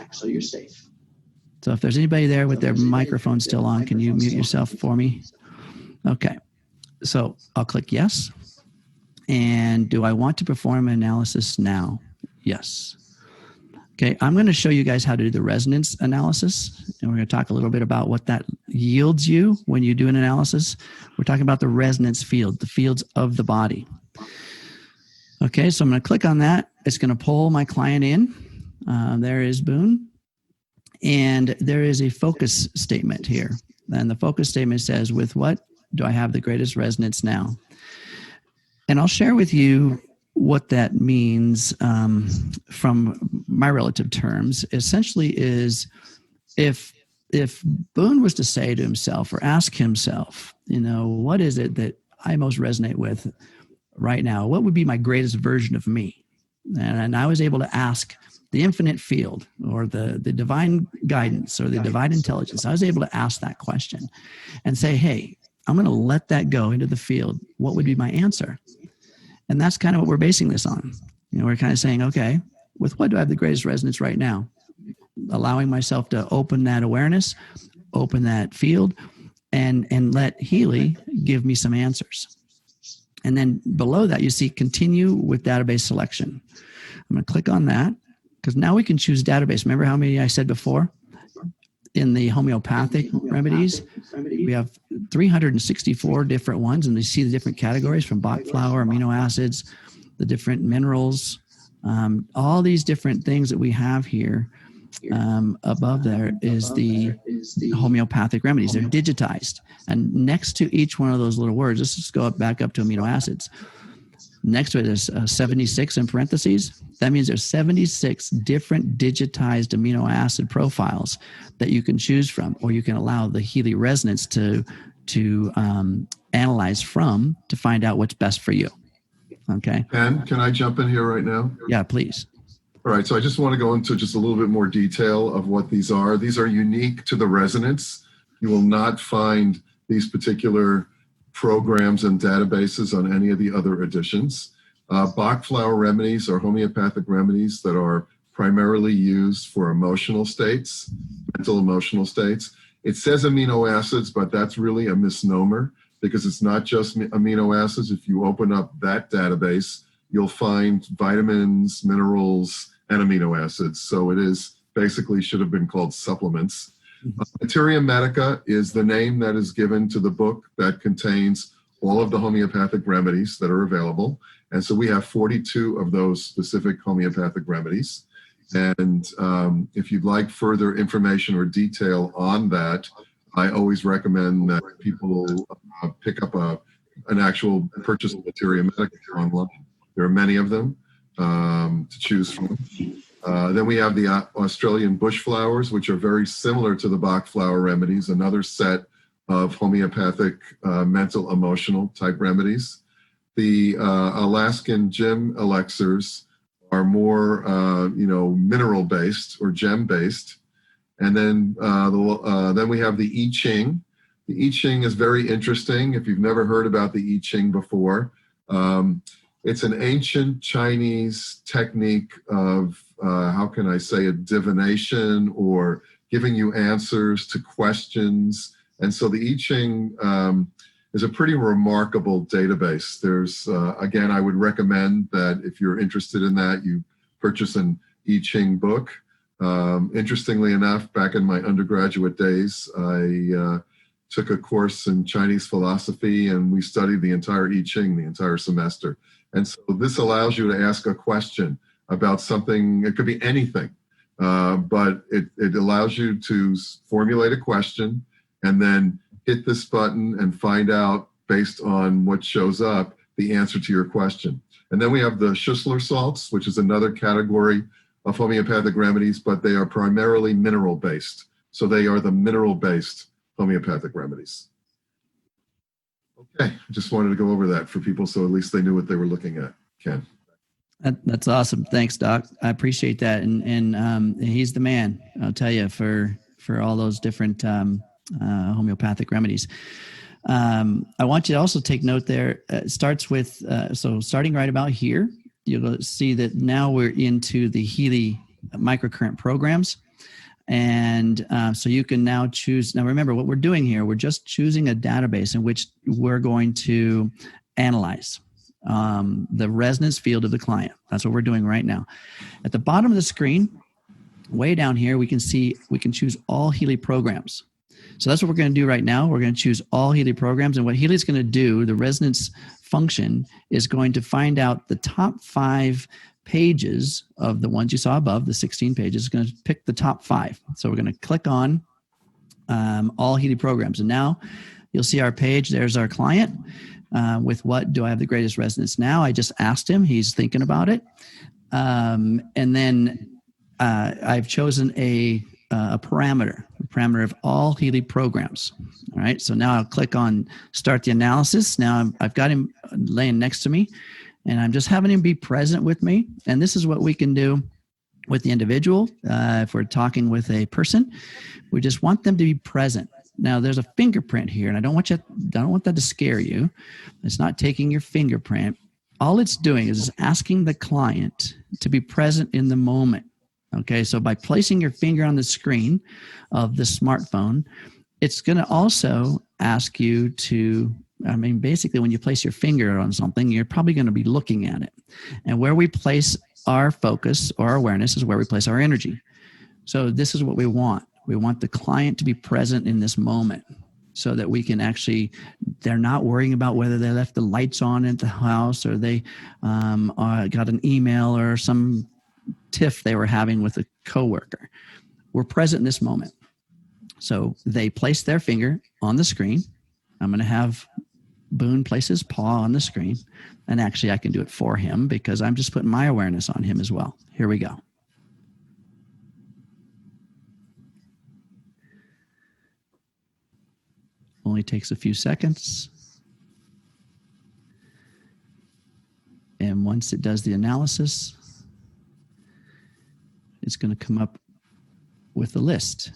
C: So if there's anybody there with their microphone still on, can you mute yourself for me? Okay. So I'll click yes. And do I want to perform an analysis now? Yes. Okay, I'm going to show you guys how to do the resonance analysis, and we're going to talk a little bit about what that yields you when you do an analysis. We're talking about the resonance field, the fields of the body. Okay, so I'm going to click on that. It's going to pull my client in. There is Boone. And there is a focus statement here. And the focus statement says, with what do I have the greatest resonance now? And I'll share with you what that means from my relative terms. Essentially is if Boone was to say to himself or ask himself, what is it that I most resonate with right now? What would be my greatest version of me? And I was able to ask the infinite field or the divine guidance or the divine intelligence. I was able to ask that question and say, hey, I'm going to let that go into the field. What would be my answer? And that's kind of what we're basing this on. We're kind of saying, okay, with what do I have the greatest resonance right now? Allowing myself to open that awareness, open that field, and let Healy give me some answers. And then below that, you see continue with database selection. I'm going to click on that because now we can choose database. Remember how many I said before? In the homeopathic remedies, we have 364 different ones, and you see the different categories from Bach flower, amino acids, the different minerals, all these different things that we have here. Above there is the homeopathic remedies. They're digitized. And next to each one of those little words, let's just go back up to amino acids. Next to it is 76 in parentheses. That means there's 76 different digitized amino acid profiles that you can choose from, or you can allow the Healy resonance to analyze from to find out what's best for you. Okay.
B: And can I jump in here right now?
C: Yeah, please.
B: All right, so I just want to go into just a little bit more detail of what these are. These are unique to the resonance. You will not find these particular programs and databases on any of the other editions. Bach flower remedies are homeopathic remedies that are primarily used for emotional states, mental emotional states. It says amino acids, but that's really a misnomer because it's not just amino acids. If you open up that database, you'll find vitamins, minerals, and amino acids. So it is basically should have been called supplements. Materia Medica is the name that is given to the book that contains all of the homeopathic remedies that are available. And so we have 42 of those specific homeopathic remedies. And if you'd like further information or detail on that, I always recommend that people pick up an actual purchase of Materia Medica online. There are many of them to choose from. Then we have the Australian bush flowers, which are very similar to the Bach flower remedies, another set of homeopathic mental emotional type remedies. The Alaskan gem elixirs are more mineral based or gem based. And then we have the I Ching. The I Ching is very interesting if you've never heard about the I Ching before. It's an ancient Chinese technique of, how can I say it, divination or giving you answers to questions. And so the I Ching is a pretty remarkable database. There's, again, I would recommend that if you're interested in that, you purchase an I Ching book. Interestingly enough, back in my undergraduate days, I took a course in Chinese philosophy and we studied the entire I Ching the entire semester. And so this allows you to ask a question about something, it could be anything, but it allows you to formulate a question and then hit this button and find out, based on what shows up, the answer to your question. And then we have the Schussler salts, which is another category of homeopathic remedies, but they are primarily mineral-based. So they are the mineral-based homeopathic remedies. Okay, I just wanted to go over that for people so at least they knew what they were looking at. Ken.
C: That's awesome. Thanks, Doc. I appreciate that. And he's the man, I'll tell you, for all those different homeopathic remedies. I want you to also take note there. It starts with, so starting right about here, you'll see that now we're into the Healy microcurrent programs. And so you can now choose. Now, remember what we're doing here. We're just choosing a database in which we're going to analyze the resonance field of the client. That's what we're doing right now. At the bottom of the screen, way down here, we can choose all Healy programs. So that's what we're going to do right now. We're going to choose all Healy programs. And what Healy's going to do, the resonance function, is going to find out the top 5 pages of the ones you saw above, the 16 pages. Is going to pick the top 5. So we're going to click on all Healy programs. And now you'll see our page. There's our client. With what do I have the greatest resonance now? I just asked him. He's thinking about it. And then I've chosen a parameter of all Healy programs. All right. So now I'll click on start the analysis. Now I've got him laying next to me and I'm just having him be present with me. And this is what we can do with the individual. If we're talking with a person, we just want them to be present. Now there's a fingerprint here and I don't want that to scare you. It's not taking your fingerprint. All it's doing is asking the client to be present in the moment. Okay, so by placing your finger on the screen of the smartphone, it's going to also ask you to, basically when you place your finger on something, you're probably going to be looking at it. And where we place our focus or our awareness is where we place our energy. So this is what we want. We want the client to be present in this moment so that we can actually, they're not worrying about whether they left the lights on at the house or they got an email or some tiff they were having with a coworker. We're present in this moment. So they place their finger on the screen. I'm going to have Boone place his paw on the screen. And actually I can do it for him because I'm just putting my awareness on him as well. Here we go. Only takes a few seconds. And once it does the analysis, it's going to come up with a list.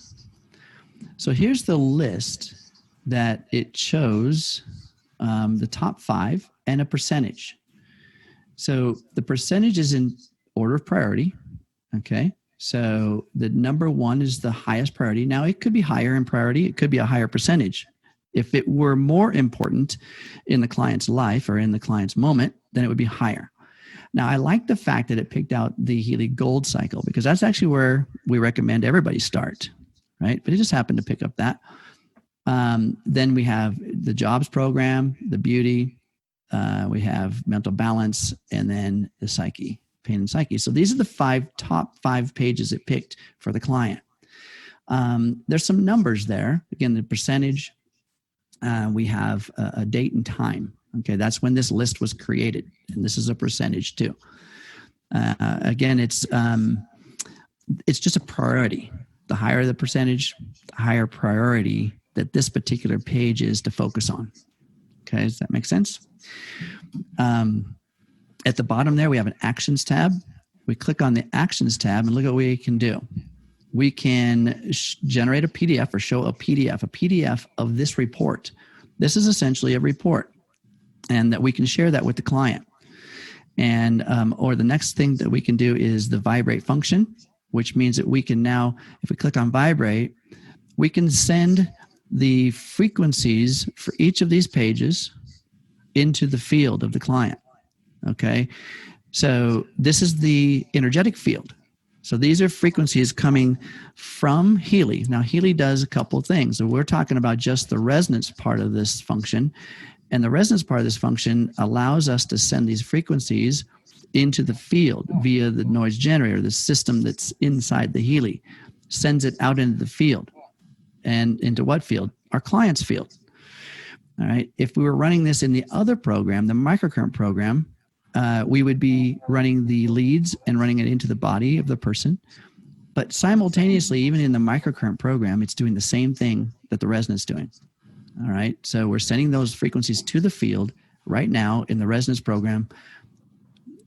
C: So here's the list that it chose the top 5, and a percentage. So the percentage is in order of priority. Okay. So the number 1 is the highest priority. Now it could be higher in priority. It could be a higher percentage. If it were more important in the client's life or in the client's moment, then it would be higher. Now, I like the fact that it picked out the Healy Gold cycle because that's actually where we recommend everybody start, right? But it just happened to pick up that. Then we have the jobs program, the beauty, we have mental balance, and then the psyche, pain and psyche. So these are the top 5 pages it picked for the client. There's some numbers there. Again, the percentage, we have a date and time. Okay, that's when this list was created, and this is a percentage too. Again, it's just a priority. The higher the percentage, the higher priority that this particular page is to focus on. Okay, does that make sense? At the bottom there, we have an Actions tab. We click on the Actions tab, and look at what we can do. We can generate a PDF or show a PDF of this report. This is essentially a report, and that we can share that with the client. And or the next thing that we can do is the Vibrate function, which means that we can now, if we click on Vibrate, we can send the frequencies for each of these pages into the field of the client. Okay, so this is the energetic field. So these are frequencies coming from Healy. Now, Healy does a couple of things. So we're talking about just the resonance part of this function. And the resonance part of this function allows us to send these frequencies into the field via the noise generator, the system that's inside the Healy, sends it out into the field. And into what field? Our client's field. All right. If we were running this in the other program, the microcurrent program, we would be running the leads and running it into the body of the person. But simultaneously, even in the microcurrent program, it's doing the same thing that the resonance is doing. All right. So we're sending those frequencies to the field right now in the resonance program,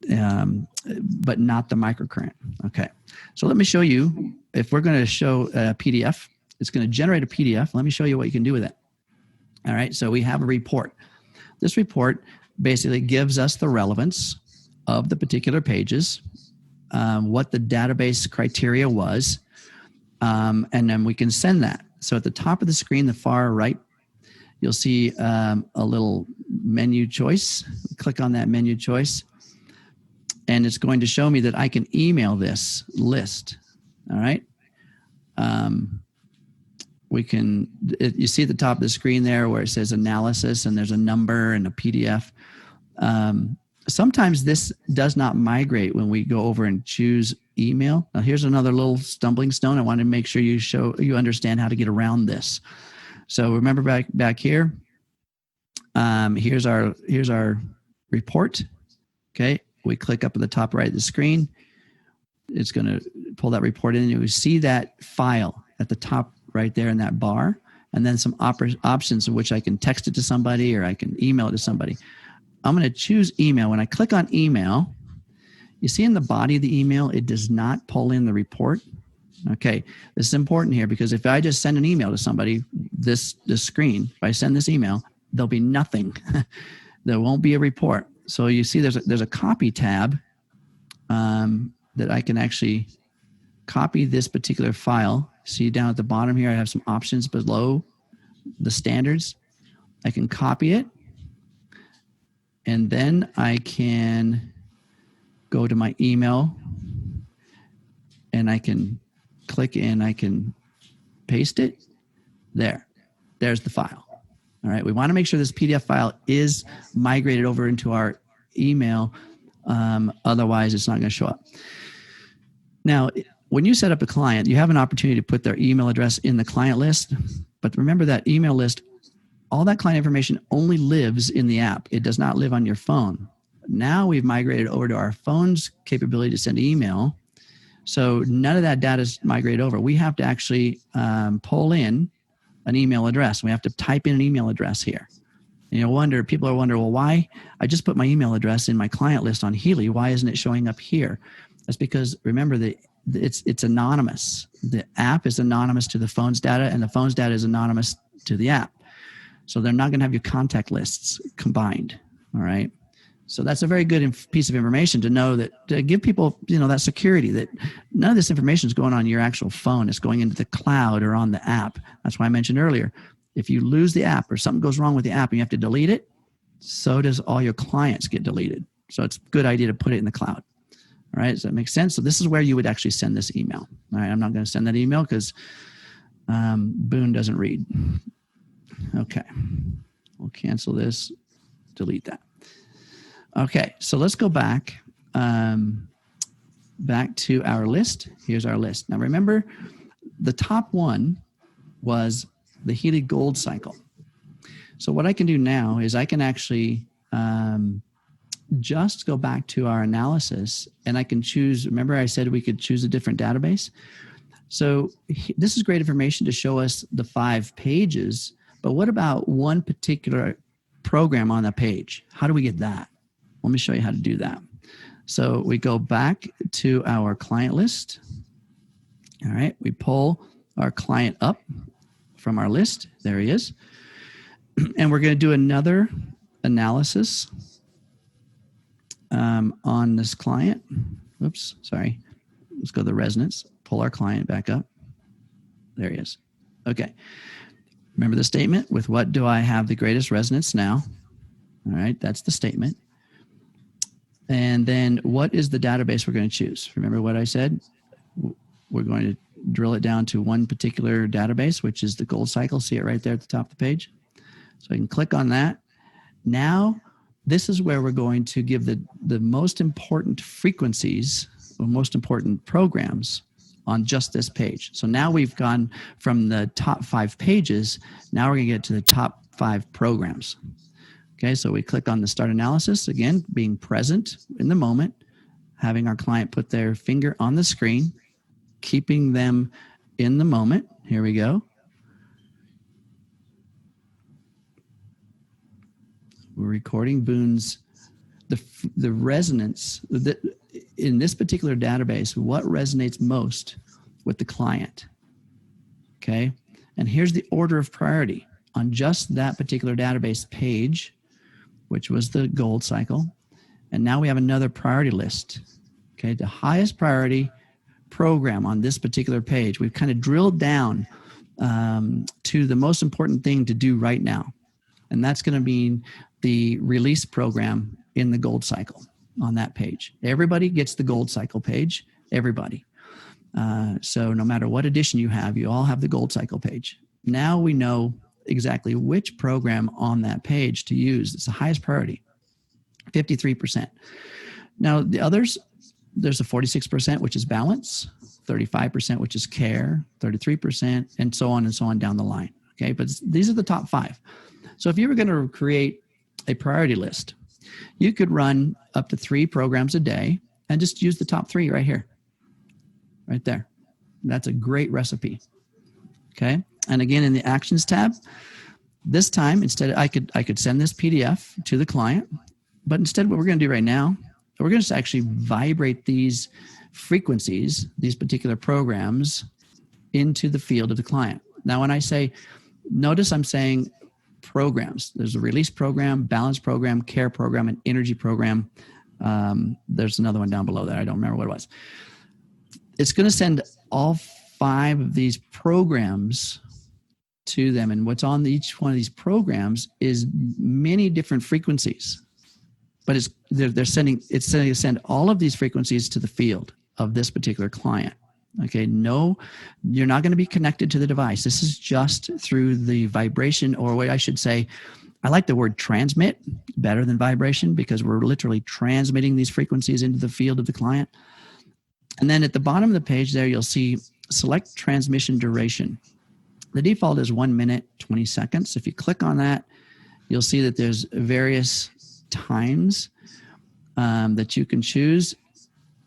C: but not the microcurrent. Okay. So let me show you, if we're going to show a PDF, it's going to generate a PDF. Let me show you what you can do with it. All right. So we have a report. This report basically gives us the relevance of the particular pages, what the database criteria was, and then we can send that. So at the top of the screen, the far right, you'll see a little menu choice. Click on that menu choice, and it's going to show me that I can email this list. All right. You see at the top of the screen there where it says analysis, and there's a number and a PDF. Sometimes this does not migrate when we go over and choose email. Now here's another little stumbling stone. I want to make sure you understand how to get around this. So remember back here, here's our report. Okay. We click up at the top right of the screen. It's going to pull that report in, and you see that file at the top right there in that bar, and then some options in which I can text it to somebody or I can email it to somebody. I'm going to choose email. When I click on email, you see in the body of the email, it does not pull in the report. Okay, this is important here because if I just send an email to somebody, this screen, if I send this email, there'll be nothing. There won't be a report. So you see there's a copy tab that I can actually copy this particular file. See down at the bottom here, I have some options below the standards. I can copy it, and then I can go to my email, and I can click and I can paste it. There's the file. All right, we want to make sure this PDF file is migrated over into our email. Otherwise, it's not going to show up. Now, when you set up a client, you have an opportunity to put their email address in the client list. But remember that email list, all that client information only lives in the app. It does not live on your phone. Now we've migrated over to our phone's capability to send email. So none of that data is migrated over. We have to actually pull in an email address. We have to type in an email address here. And people are wondering, well, why? I just put my email address in my client list on Healy. Why isn't it showing up here? That's because, remember, it's anonymous. The app is anonymous to the phone's data, and the phone's data is anonymous to the app. So they're not going to have your contact lists combined. All right. So that's a very good piece of information to know, that to give people, that security, that none of this information is going on your actual phone. It's going into the cloud or on the app. That's why I mentioned earlier, if you lose the app or something goes wrong with the app and you have to delete it, so does all your clients get deleted. So it's a good idea to put it in the cloud. All right. Does that make sense? So this is where you would actually send this email. All right. I'm not going to send that email because Boone doesn't read. Okay. We'll cancel this, delete that. Okay, so let's go back to our list. Here's our list. Now remember, the top one was the Healy Gold cycle. So what I can do now is I can actually just go back to our analysis, and I can choose. Remember I said we could choose a different database? So this is great information to show us the 5 pages, but what about one particular program on the page? How do we get that? Let me show you how to do that. So we go back to our client list. All right, we pull our client up from our list. There he is. And we're going to do another analysis on this client. Oops, sorry. Let's go to the resonance. Pull our client back up. There he is. Okay. Remember the statement, with what do I have the greatest resonance now? All right, that's the statement. And then what is the database we're going to choose? Remember what I said? We're going to drill it down to one particular database, which is the Gold cycle. See it right there at the top of the page? So I can click on that. Now, this is where we're going to give the most important frequencies or most important programs on just this page. So now we've gone from the top 5 pages. Now we're going to get to the top 5 programs. Okay, so we click on the start analysis, again, being present in the moment, having our client put their finger on the screen, keeping them in the moment. Here we go. We're recording Boone's, the resonance, in this particular database, what resonates most with the client. Okay, and here's the order of priority on just that particular database page, which was the Gold cycle. And now we have another priority list. Okay, the highest priority program on this particular page. We've kind of drilled down to the most important thing to do right now. And that's going to mean the release program in the Gold cycle on that page. Everybody gets the Gold cycle page, everybody. So no matter what edition you have, you all have the Gold cycle page. Now we know exactly which program on that page to use. It's the highest priority, 53%. Now the others, there's a 46%, which is balance, 35%, which is care, 33%, and so on down the line. Okay, but these are the top 5. So if you were going to create a priority list, you could run up to 3 programs a day and just use the top 3 right here, right there. That's a great recipe. Okay. And again, in the actions tab, this time, instead, I could send this PDF to the client, but instead what we're going to do right now, we're going to actually vibrate these frequencies, these particular programs, into the field of the client. Now, when I say, notice I'm saying programs. There's a release program, balance program, care program, and energy program. There's another one down below that. I don't remember what it was. It's going to send all 5 of these programs to them, and what's on each one of these programs is many different frequencies, but it's going to send all of these frequencies to the field of this particular client. Okay, no, you're not going to be connected to the device. This is just through the vibration, or what I should say, I like the word transmit better than vibration, because we're literally transmitting these frequencies into the field of the client. And then at the bottom of the page there, you'll see select transmission duration. The default is 1 minute, 20 seconds. If you click on that, you'll see that there's various times that you can choose.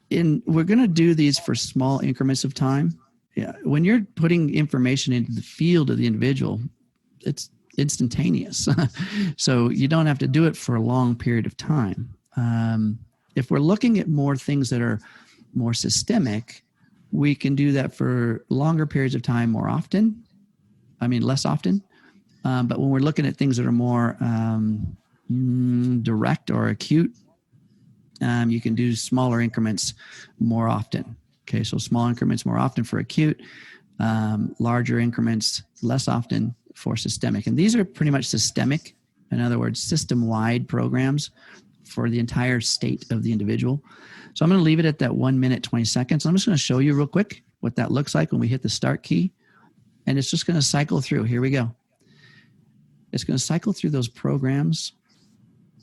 C: We're going to do these for small increments of time. Yeah, when you're putting information into the field of the individual, it's instantaneous. So you don't have to do it for a long period of time. If we're looking at more things that are more systemic, we can do that for longer periods of time less often. But when we're looking at things that are more direct or acute, you can do smaller increments more often. Okay, so small increments more often for acute, larger increments less often for systemic. And these are pretty much systemic, in other words, system-wide programs for the entire state of the individual. So I'm going to leave it at that 1 minute, 20 seconds. I'm just going to show you real quick what that looks like when we hit the start key. And it's just going to cycle through. Here we go. It's going to cycle through those programs.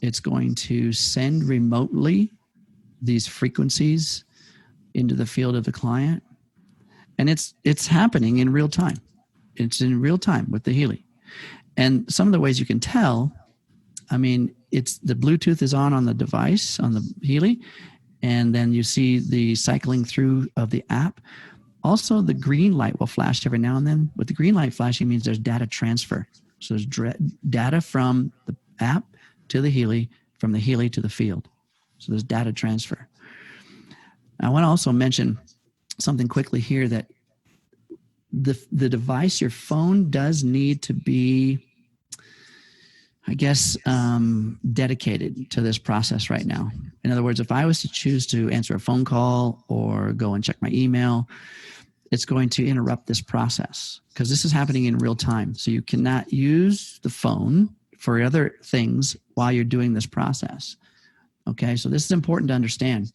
C: It's going to send remotely these frequencies into the field of the client. And it's happening in real time. It's in real time with the Healy. And some of the ways you can tell, I mean, it's the Bluetooth is on the device, on the Healy, and then you see the cycling through of the app. Also, the green light will flash every now and then. With the green light flashing means there's data transfer. So there's data from the app to the Healy, from the Healy to the field. So there's data transfer. I want to also mention something quickly here, that the device, your phone, does need to be, I guess, dedicated to this process right now. In other words, if I was to choose to answer a phone call or go and check my email, it's going to interrupt this process because this is happening in real time. So you cannot use the phone for other things while you're doing this process. Okay, so this is important to understand.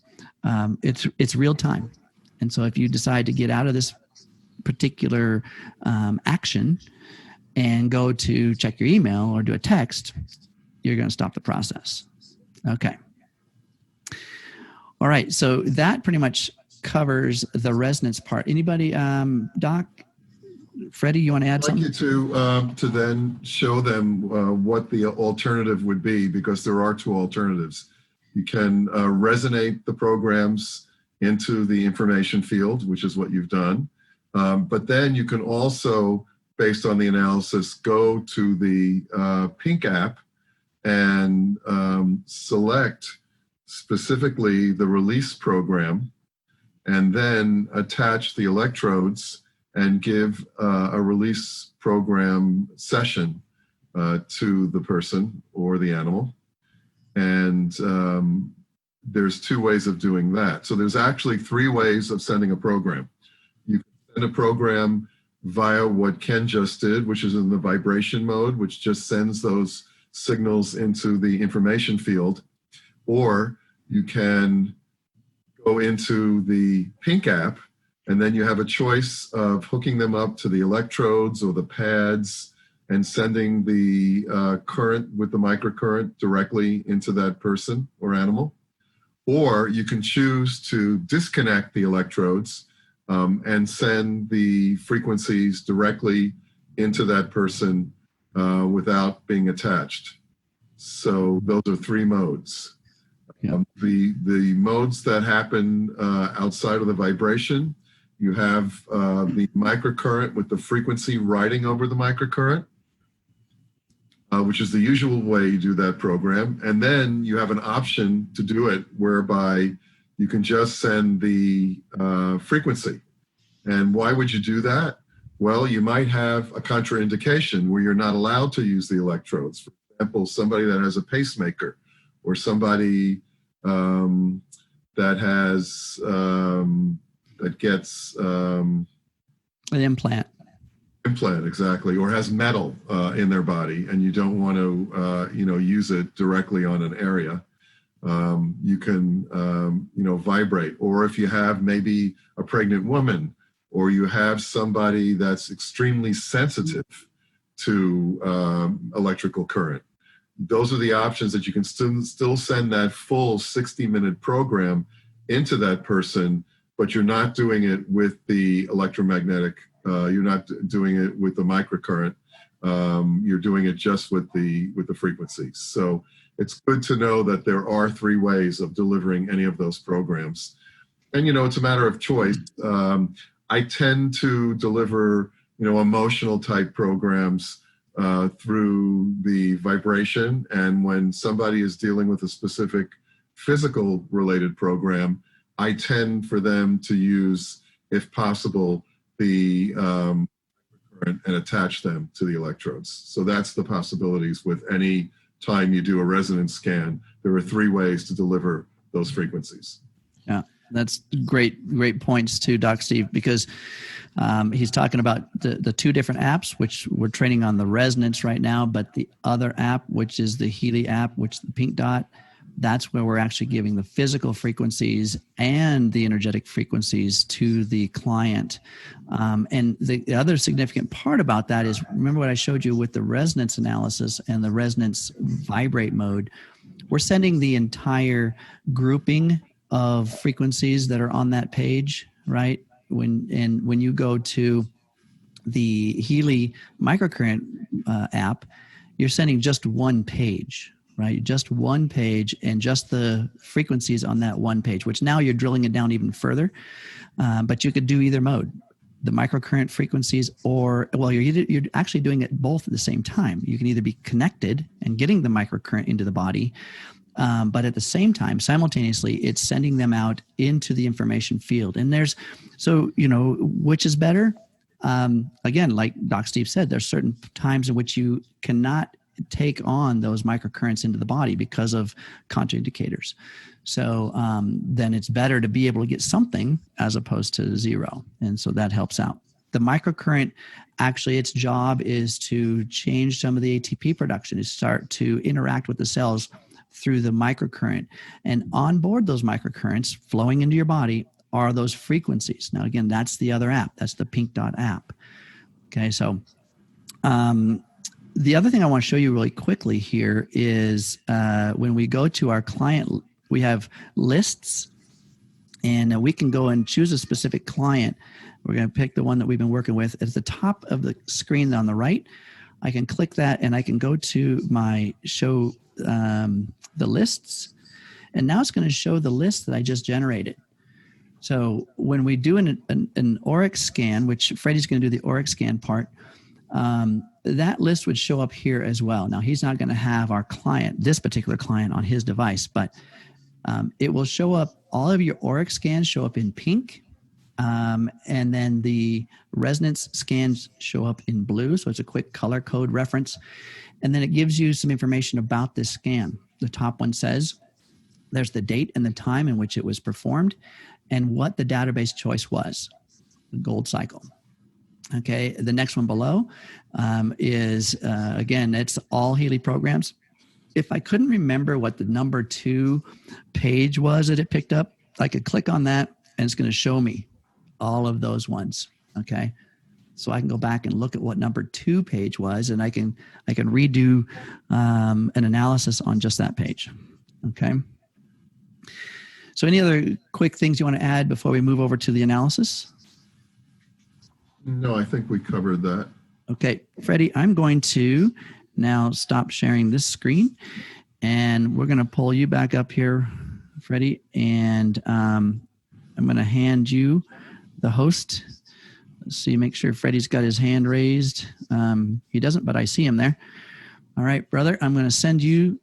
C: It's real time. And so if you decide to get out of this particular action and go to check your email or do a text, you're going to stop the process. Okay. All right. So that pretty much covers the resonance part. Anybody, Doc, Freddie, you want to add something?
B: I'd like you to then show them what the alternative would be, because there are two alternatives. You can resonate the programs into the information field, which is what you've done. But then you can also, based on the analysis, go to the Pink app and select specifically the release program, and then attach the electrodes and give a release program session to the person or the animal. And there's two ways of doing that. So there's actually three ways of sending a program. You can send a program via what Ken just did, which is in the vibration mode, which just sends those signals into the information field. Or you can go into the Pink app, and then you have a choice of hooking them up to the electrodes or the pads and sending the current with the microcurrent directly into that person or animal. Or you can choose to disconnect the electrodes and send the frequencies directly into that person without being attached. So those are three modes.
C: Yeah.
B: The modes that happen outside of the vibration, you have the microcurrent with the frequency riding over the microcurrent, which is the usual way you do that program. And then you have an option to do it whereby you can just send the frequency. And why would you do that? Well, you might have a contraindication where you're not allowed to use the electrodes. For example, somebody that has a pacemaker, or somebody that has that gets
C: An implant.
B: Implant, exactly, or has metal in their body, and you don't want to use it directly on an area. You can vibrate, or if you have maybe a pregnant woman, or you have somebody that's extremely sensitive to electrical current. Those are the options that you can still send that full 60-minute program into that person, but you're not doing it with the electromagnetic, you're not doing it with the microcurrent, you're doing it just with the frequencies. So it's good to know that there are three ways of delivering any of those programs. And, it's a matter of choice. I tend to deliver, emotional type programs through the vibration. And when somebody is dealing with a specific physical related program, I tend for them to use, if possible, the microcurrent and attach them to the electrodes. So that's the possibilities with any time you do a resonance scan. There are 3 ways to deliver those frequencies.
C: Yeah, that's great points too, Doc Steve, because he's talking about the 2 different apps, which we're training on the resonance right now, but the other app, which is the Healy app, which is the pink dot, that's where we're actually giving the physical frequencies and the energetic frequencies to the client. And the other significant part about that is, remember what I showed you with the resonance analysis and the resonance vibrate mode, we're sending the entire grouping of frequencies that are on that page, right? When you go to the Healy microcurrent app, you're sending just one page, right? Just one page and just the frequencies on that one page, which now you're drilling it down even further. But you could do either mode, the microcurrent frequencies, or, well, you're actually doing it both at the same time. You can either be connected and getting the microcurrent into the body, but at the same time, simultaneously, it's sending them out into the information field. And which is better? Again, like Doc Steve said, there's certain times in which you cannot take on those microcurrents into the body because of contraindicators. So then it's better to be able to get something as opposed to 0. And so that helps out. The microcurrent, actually, its job is to change some of the ATP production, is start to interact with the cells through the microcurrent. And on board those microcurrents flowing into your body are those frequencies. Now, again, that's the other app. That's the pink dot app. Okay, so the other thing I want to show you really quickly here is when we go to our client, we have lists, and we can go and choose a specific client. We're going to pick the one that we've been working with. At the top of the screen on the right, I can click that, and I can go to my show the lists, and now it's going to show the list that I just generated. So when we do an auric scan, which Freddie's going to do the auric scan part, that list would show up here as well. Now, he's not going to have our client, this particular client, on his device, but it will show up, all of your auric scans show up in pink, and then the resonance scans show up in blue, so it's a quick color code reference. And then it gives you some information about this scan. The top one says there's the date and the time in which it was performed and what the database choice was, the gold cycle. Okay, the next one below is, again, it's all Healy programs. If I couldn't remember what the number 2 page was that it picked up, I could click on that and it's going to show me all of those ones. Okay, so I can go back and look at what number 2 page was, and I can redo an analysis on just that page. Okay. So any other quick things you want to add before we move over to the analysis?
B: No, I think we covered that.
C: Okay, Freddie, I'm going to now stop sharing this screen, and we're going to pull you back up here, Freddie, and I'm going to hand you the host. Let's see, make sure Freddie's got his hand raised. He doesn't, but I see him there. All right, brother, I'm going to send you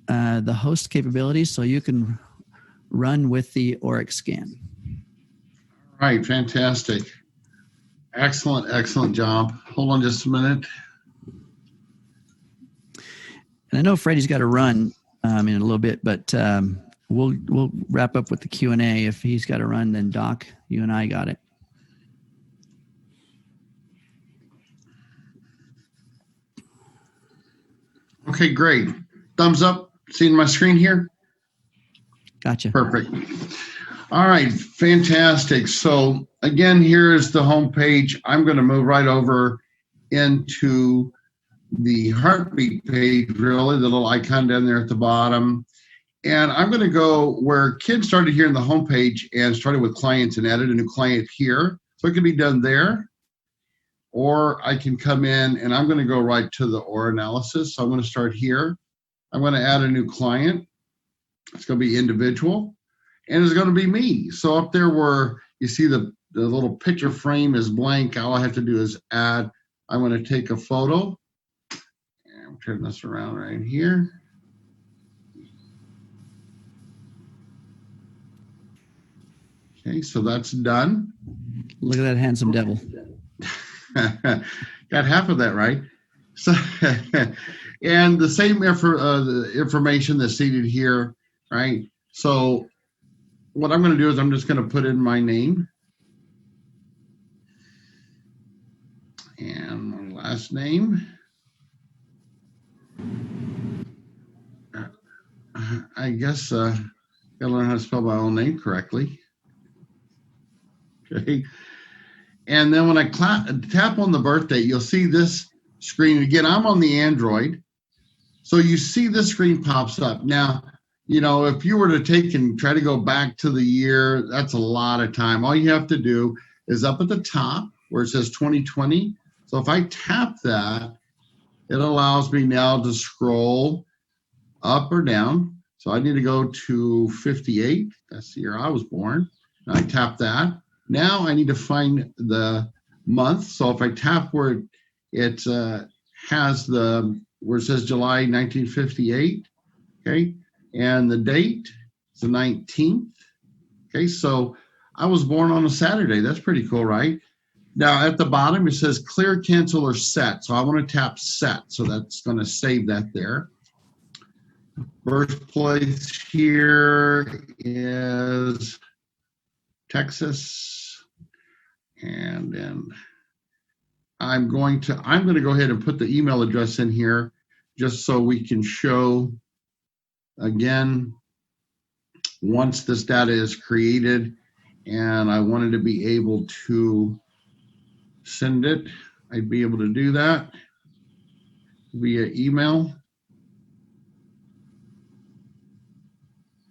C: the host capabilities so you can run with the auric scan.
D: All right, fantastic. Excellent job. Hold on just a minute.
C: And I know Freddie's got to run in a little bit, but we'll wrap up with the Q&A. If he's got to run, then Doc, you and I got it.
D: Okay, great. Thumbs up. Seeing my screen here?
C: Gotcha.
D: Perfect. All right, fantastic. So again, here is the home page. I'm going to move right over into the heartbeat page, really, the little icon down there at the bottom. And I'm going to go where kids started here in the home page and started with clients and added a new client here. So it can be done there. Or I can come in and I'm going to go right to the OR analysis. So I'm going to start here. I'm going to add a new client. It's going to be individual. And it's going to be me. So up there where you see the little picture frame is blank, all I have to do is add. I'm going to take a photo. And turn this around right here. Okay, so that's done.
C: Look at that handsome devil.
D: Got half of that right. So, and the same the information that's seated here, right? So what I'm going to do is I'm just going to put in my name and my last name. I guess gotta learn how to spell my own name correctly. Okay. And then when I tap on the birth date, you'll see this screen. Again, I'm on the Android. So you see this screen pops up. Now, if you were to take and try to go back to the year, that's a lot of time. All you have to do is up at the top where it says 2020. So if I tap that, it allows me now to scroll up or down. So I need to go to 58. That's the year I was born. And I tap that. Now I need to find the month. So if I tap where it has where it says July 1958, okay, and the date is the 19th. Okay, so I was born on a Saturday. That's pretty cool, right? Now at the bottom it says clear, cancel, or set. So I want to tap set. So that's going to save that there. Birthplace here is Texas, and then I'm going to go ahead and put the email address in here just so we can show again once this data is created and I wanted to be able to send it, I'd be able to do that via email.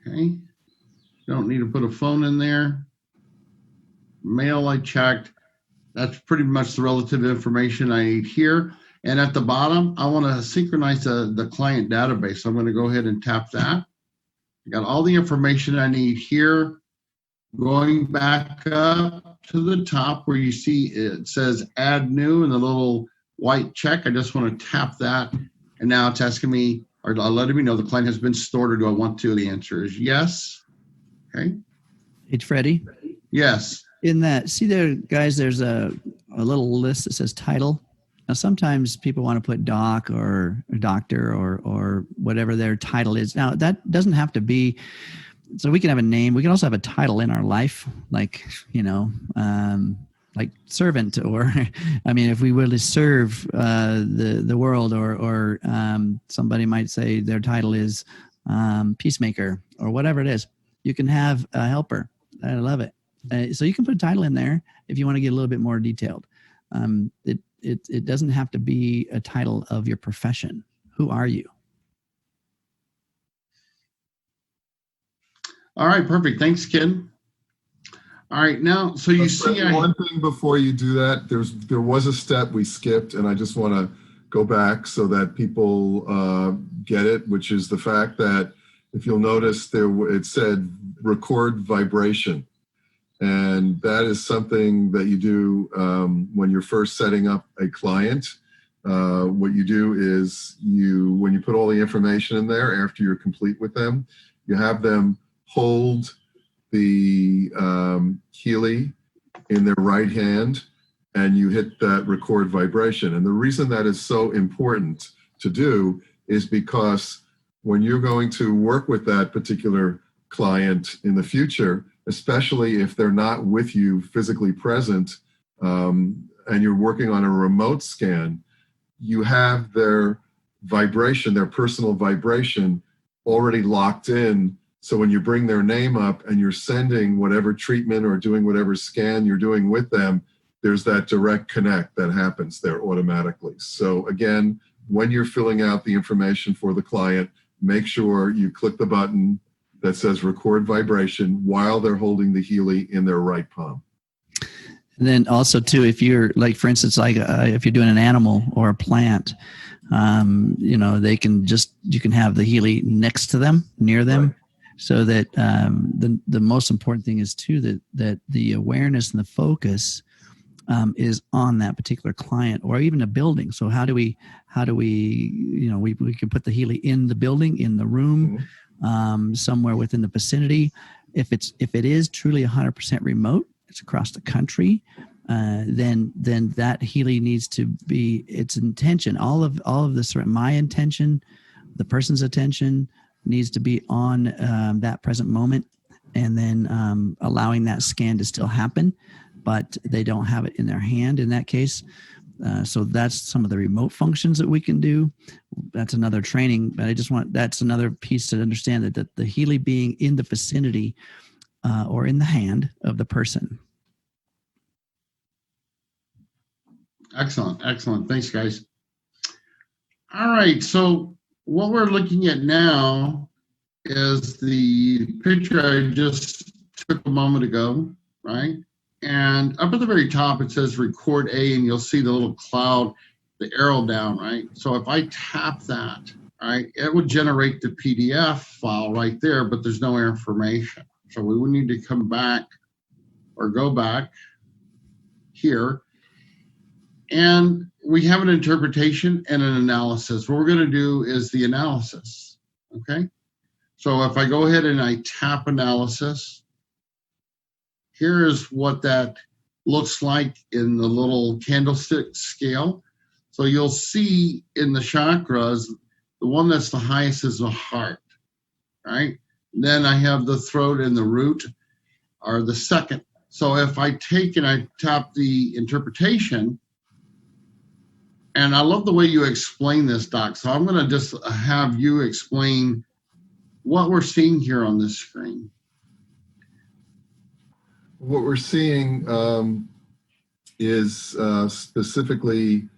D: Okay, don't need to put a phone in there. Mail I checked. That's pretty much the relative information I need here. And at the bottom, I want to synchronize the client database. So I'm going to go ahead and tap that. I got all the information I need here. Going back up to the top where you see it says add new and the little white check. I just want to tap that. And now it's asking me, or letting me know the client has been stored, or do I want to? The answer is yes. Okay.
C: Hey, Freddie.
D: Yes.
C: In that, see there, guys, there's a little list that says title. Now, sometimes people want to put doc or doctor or whatever their title is. Now, that doesn't have to be, so we can have a name. We can also have a title in our life, like, like servant, or, I mean, if we really serve the world, or somebody might say their title is peacemaker or whatever it is. You can have a helper. I love it. So you can put a title in there if you want to get a little bit more detailed. It doesn't have to be a title of your profession. Who are you?
D: All right, perfect. Thanks, Ken. All right, now, so you see,
B: one thing before you do that, there was a step we skipped, and I just want to go back so that people get it, which is the fact that if you'll notice it said record vibration. And that is something that you do when you're first setting up a client. What you do is when you put all the information in there after you're complete with them, you have them hold the Healy in their right hand and you hit that record vibration. And the reason that is so important to do is because when you're going to work with that particular client in the future, especially if they're not with you physically present, and you're working on a remote scan, you have their vibration, their personal vibration already locked in. So when you bring their name up and you're sending whatever treatment or doing whatever scan you're doing with them, there's that direct connect that happens there automatically. So again, when you're filling out the information for the client, make sure you click the button that says record vibration while they're holding the Healy in their right palm.
C: And then also too, if you're like, for instance, like if you're doing an animal or a plant, you can have the Healy next to them, near them, right. So that the most important thing is too that the awareness and the focus is on that particular client or even a building. So how do we we can put the Healy in the building, in the room, somewhere within the vicinity. If it is truly 100% remote, it's across the country. then that Healy needs to be its intention. All of this, my intention, the person's attention needs to be on that present moment, and then allowing that scan to still happen, but they don't have it in their hand in that case. So that's some of the remote functions that we can do. That's another training, but that's another piece to understand that the Healy being in the vicinity or in the hand of the person.
D: Excellent. Excellent. Thanks, guys. All right. So what we're looking at now is the picture I just took a moment ago, right? And up at the very top, it says record A, and you'll see the little cloud, the arrow down, right? So if I tap that, right, it would generate the PDF file right there, but there's no information. So we would need to come back or go back here. And we have an interpretation and an analysis. What we're going to do is the analysis, okay? So if I go ahead and I tap analysis, here is what that looks like in the little candlestick scale. So you'll see in the chakras, the one that's the highest is the heart, right? Then I have the throat and the root are the second. So if I take and I tap the interpretation, and I love the way you explain this, Doc. So I'm going to just have you explain what we're seeing here on this screen.
B: What we're seeing is specifically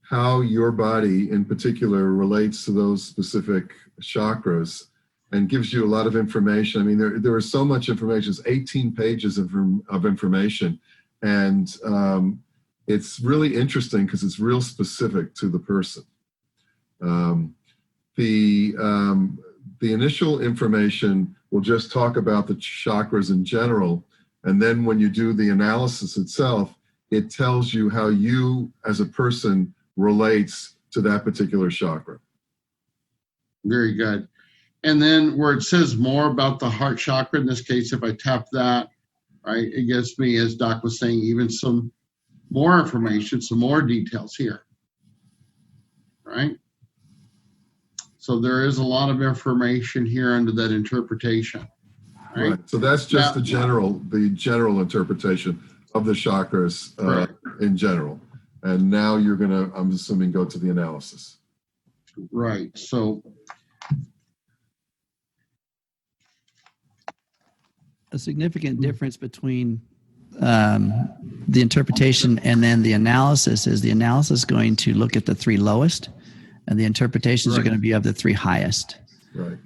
B: how your body in particular relates to those specific chakras, and gives you a lot of information. I mean, there is so much information. It's 18 pages of information, and it's really interesting because it's real specific to the person. The initial information will just talk about the chakras in general, and then when you do the analysis itself, it tells you how you as a person relates to that particular chakra.
D: Very good. And then where it says more about the heart chakra, in this case, if I tap that, right, it gives me, as Doc was saying, even some more information, some more details here, right? So there is a lot of information here under that interpretation, right?
B: So that's just the general interpretation of the chakras in general. And now you're gonna, I'm assuming, go to the analysis.
D: Right, so.
C: A significant difference between the interpretation and then the analysis is the analysis going to look at the three lowest, and the interpretations are going to be of the three highest.
B: Right.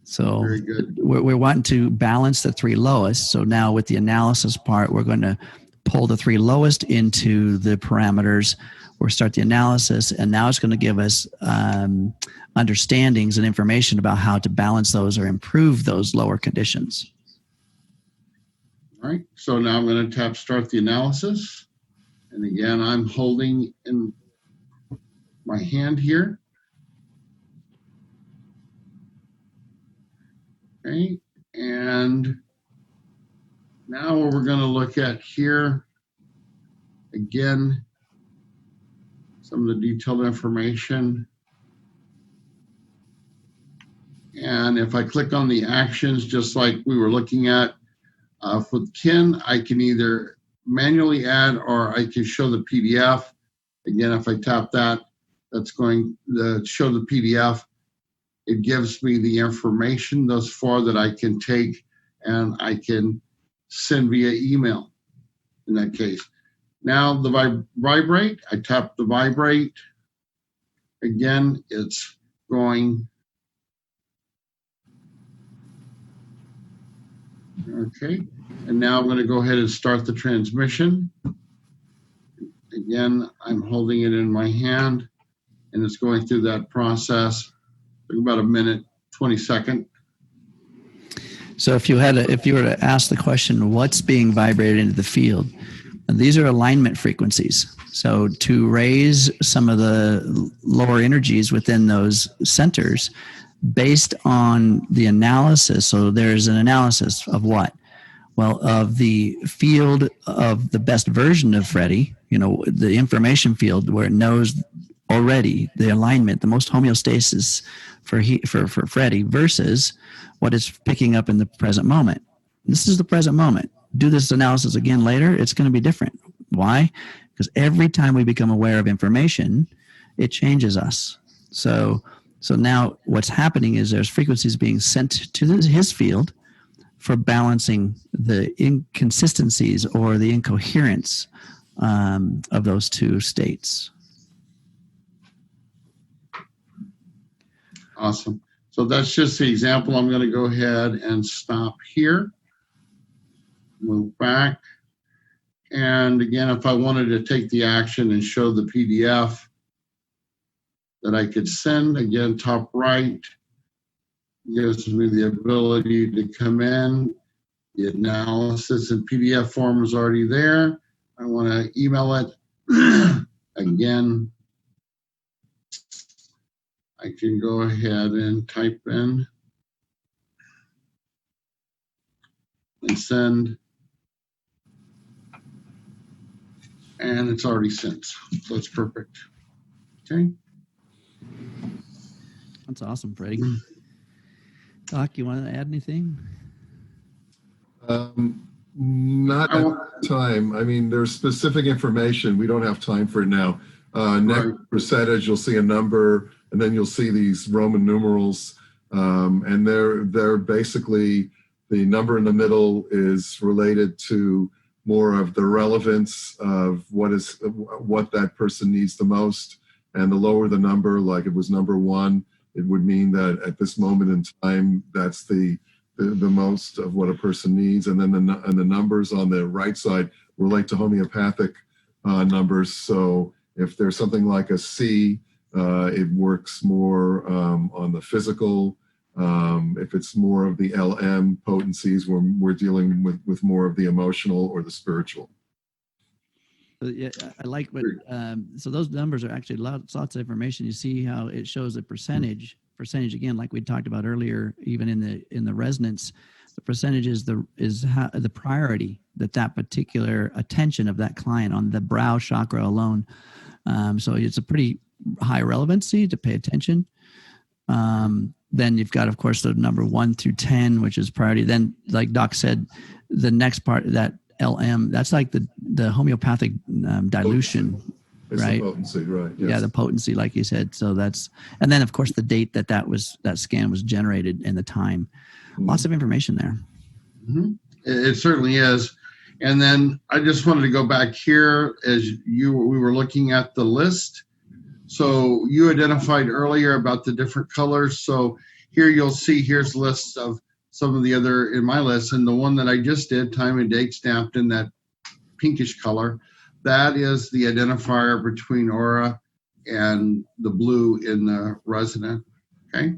C: So
D: very good.
C: We're wanting to balance the three lowest. So now with the analysis part, we're going to pull the three lowest into the parameters. We'll start the analysis, and now it's going to give us understandings and information about how to balance those or improve those lower conditions.
D: All right, so now I'm going to tap start the analysis. And again, I'm holding in my hand here. Okay, and now what we're going to look at here, again, some of the detailed information. And if I click on the actions, just like we were looking at, for Ken, I can either manually add or I can show the PDF. Again, if I tap that, that's going to show the PDF. It gives me the information thus far that I can take and I can send via email in that case. Now the vibrate, I tap the vibrate. Again, it's going. Okay, and now I'm going to go ahead and start the transmission. Again, I'm holding it in my hand, and it's going through that process. About a minute, 20 seconds.
C: So if you were to ask the question, what's being vibrated into the field? And these are alignment frequencies. So to raise some of the lower energies within those centers, based on the analysis. So there's an analysis of what? Well, of the field of the best version of Freddie, the information field where it knows already the alignment, the most homeostasis for Freddie versus what it's picking up in the present moment. This is the present moment. Do this analysis again later, it's going to be different. Why? Because every time we become aware of information, it changes us. So now what's happening is there's frequencies being sent to his field for balancing the inconsistencies or the incoherence of those two states.
D: Awesome. So that's just the example. I'm going to go ahead and stop here. Move back. And again, if I wanted to take the action and show the PDF that I could send, again, top right, gives me the ability to come in. The analysis in PDF form is already there. I want to email it. Again, I can go ahead and type in and send. And it's already sent. So it's perfect. Okay.
C: That's awesome, Freddie. Doc, you want to add anything?
B: Not at the time. I mean, there's specific information. We don't have time for it now. Next percentage, you'll see a number, and then you'll see these Roman numerals, and they're basically, the number in the middle is related to more of the relevance of what that person needs the most, and the lower the number, like it was number 1, it would mean that at this moment in time, that's the most of what a person needs, and then the numbers on the right side relate to homeopathic numbers. So if there's something like a C, it works more on the physical. If it's more of the LM potencies, we're dealing with more of the emotional or the spiritual.
C: Yeah, I like what. So those numbers are actually lots of information. You see how it shows a percentage again, like we talked about earlier. Even in the resonance, the percentage is the priority that particular attention of that client on the brow chakra alone. So it's a pretty high relevancy to pay attention. Then you've got, of course, the number 1 through 10, which is priority. Then, like Doc said, the next part, that LM, that's like the homeopathic dilution,
B: it's
C: right?
B: The potency, right? Yes.
C: Yeah, the potency, like you said. So and then of course the date that scan was generated and the time. Mm-hmm. Lots of information there.
D: Mm-hmm. It certainly is. And then I just wanted to go back here as we were looking at the list. So you identified earlier about the different colors. So here you'll see, here's lists of some of the other in my list. And the one that I just did, time and date stamped in that pinkish color, that is the identifier between aura and the blue in the resonant, okay?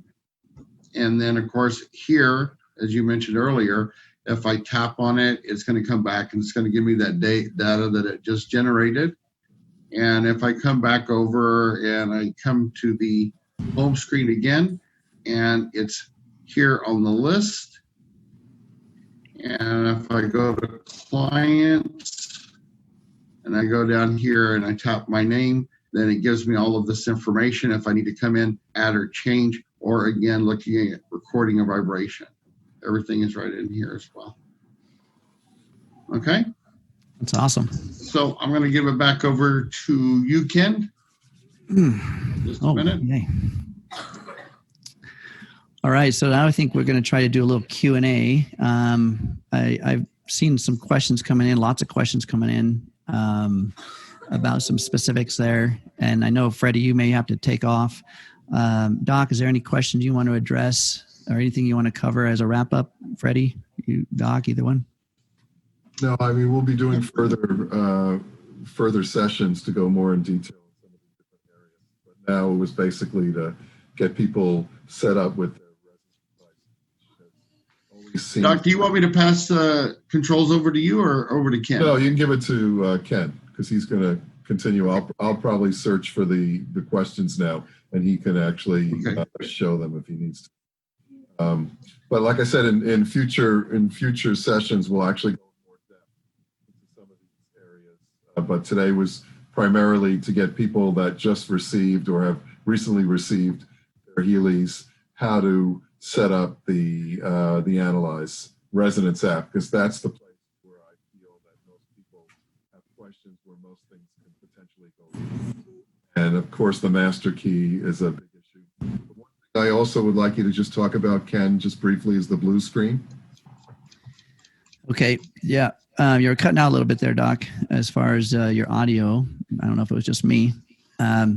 D: And then of course here, as you mentioned earlier, if I tap on it, it's gonna come back and it's gonna give me that data that it just generated. And if I come back over and I come to the home screen again, and it's here on the list, and if I go to clients, and I go down here and I tap my name, then it gives me all of this information if I need to come in, add or change, or again, looking at recording a vibration. Everything is right in here as well. Okay?
C: That's awesome.
D: So I'm going to give it back over to you, Ken. Just a minute.
C: Okay. All right. So now I think we're going to try to do a little Q&A. I've seen some questions coming in, lots of questions coming in about some specifics there. And I know, Freddie, you may have to take off. Doc, is there any questions you want to address or anything you want to cover as a wrap up? Freddie, you, Doc, either one?
B: No, I mean, we'll be doing further sessions to go more in detail in some of the different areas. But now it was basically to get people set up with their resonance device.
D: Doc, do you want me to pass the controls over to you or over to Ken?
B: No, you can give it to Ken because he's going to continue. I'll probably search for the questions now, and he can actually show them if he needs to. But like I said, in future sessions, we'll actually go more depth into some of these areas. But today was primarily to get people that just received or have recently received their Healys, how to set up the Analyze Resonance app, because that's the place where I feel that most people have questions, where most things can potentially go wrong. And of course, the master key is a big issue. The one thing I also would like you to just talk about, Ken, just briefly, is the blue screen.
C: Okay. Yeah. You're cutting out a little bit there, Doc, as far as your audio. I don't know if it was just me. But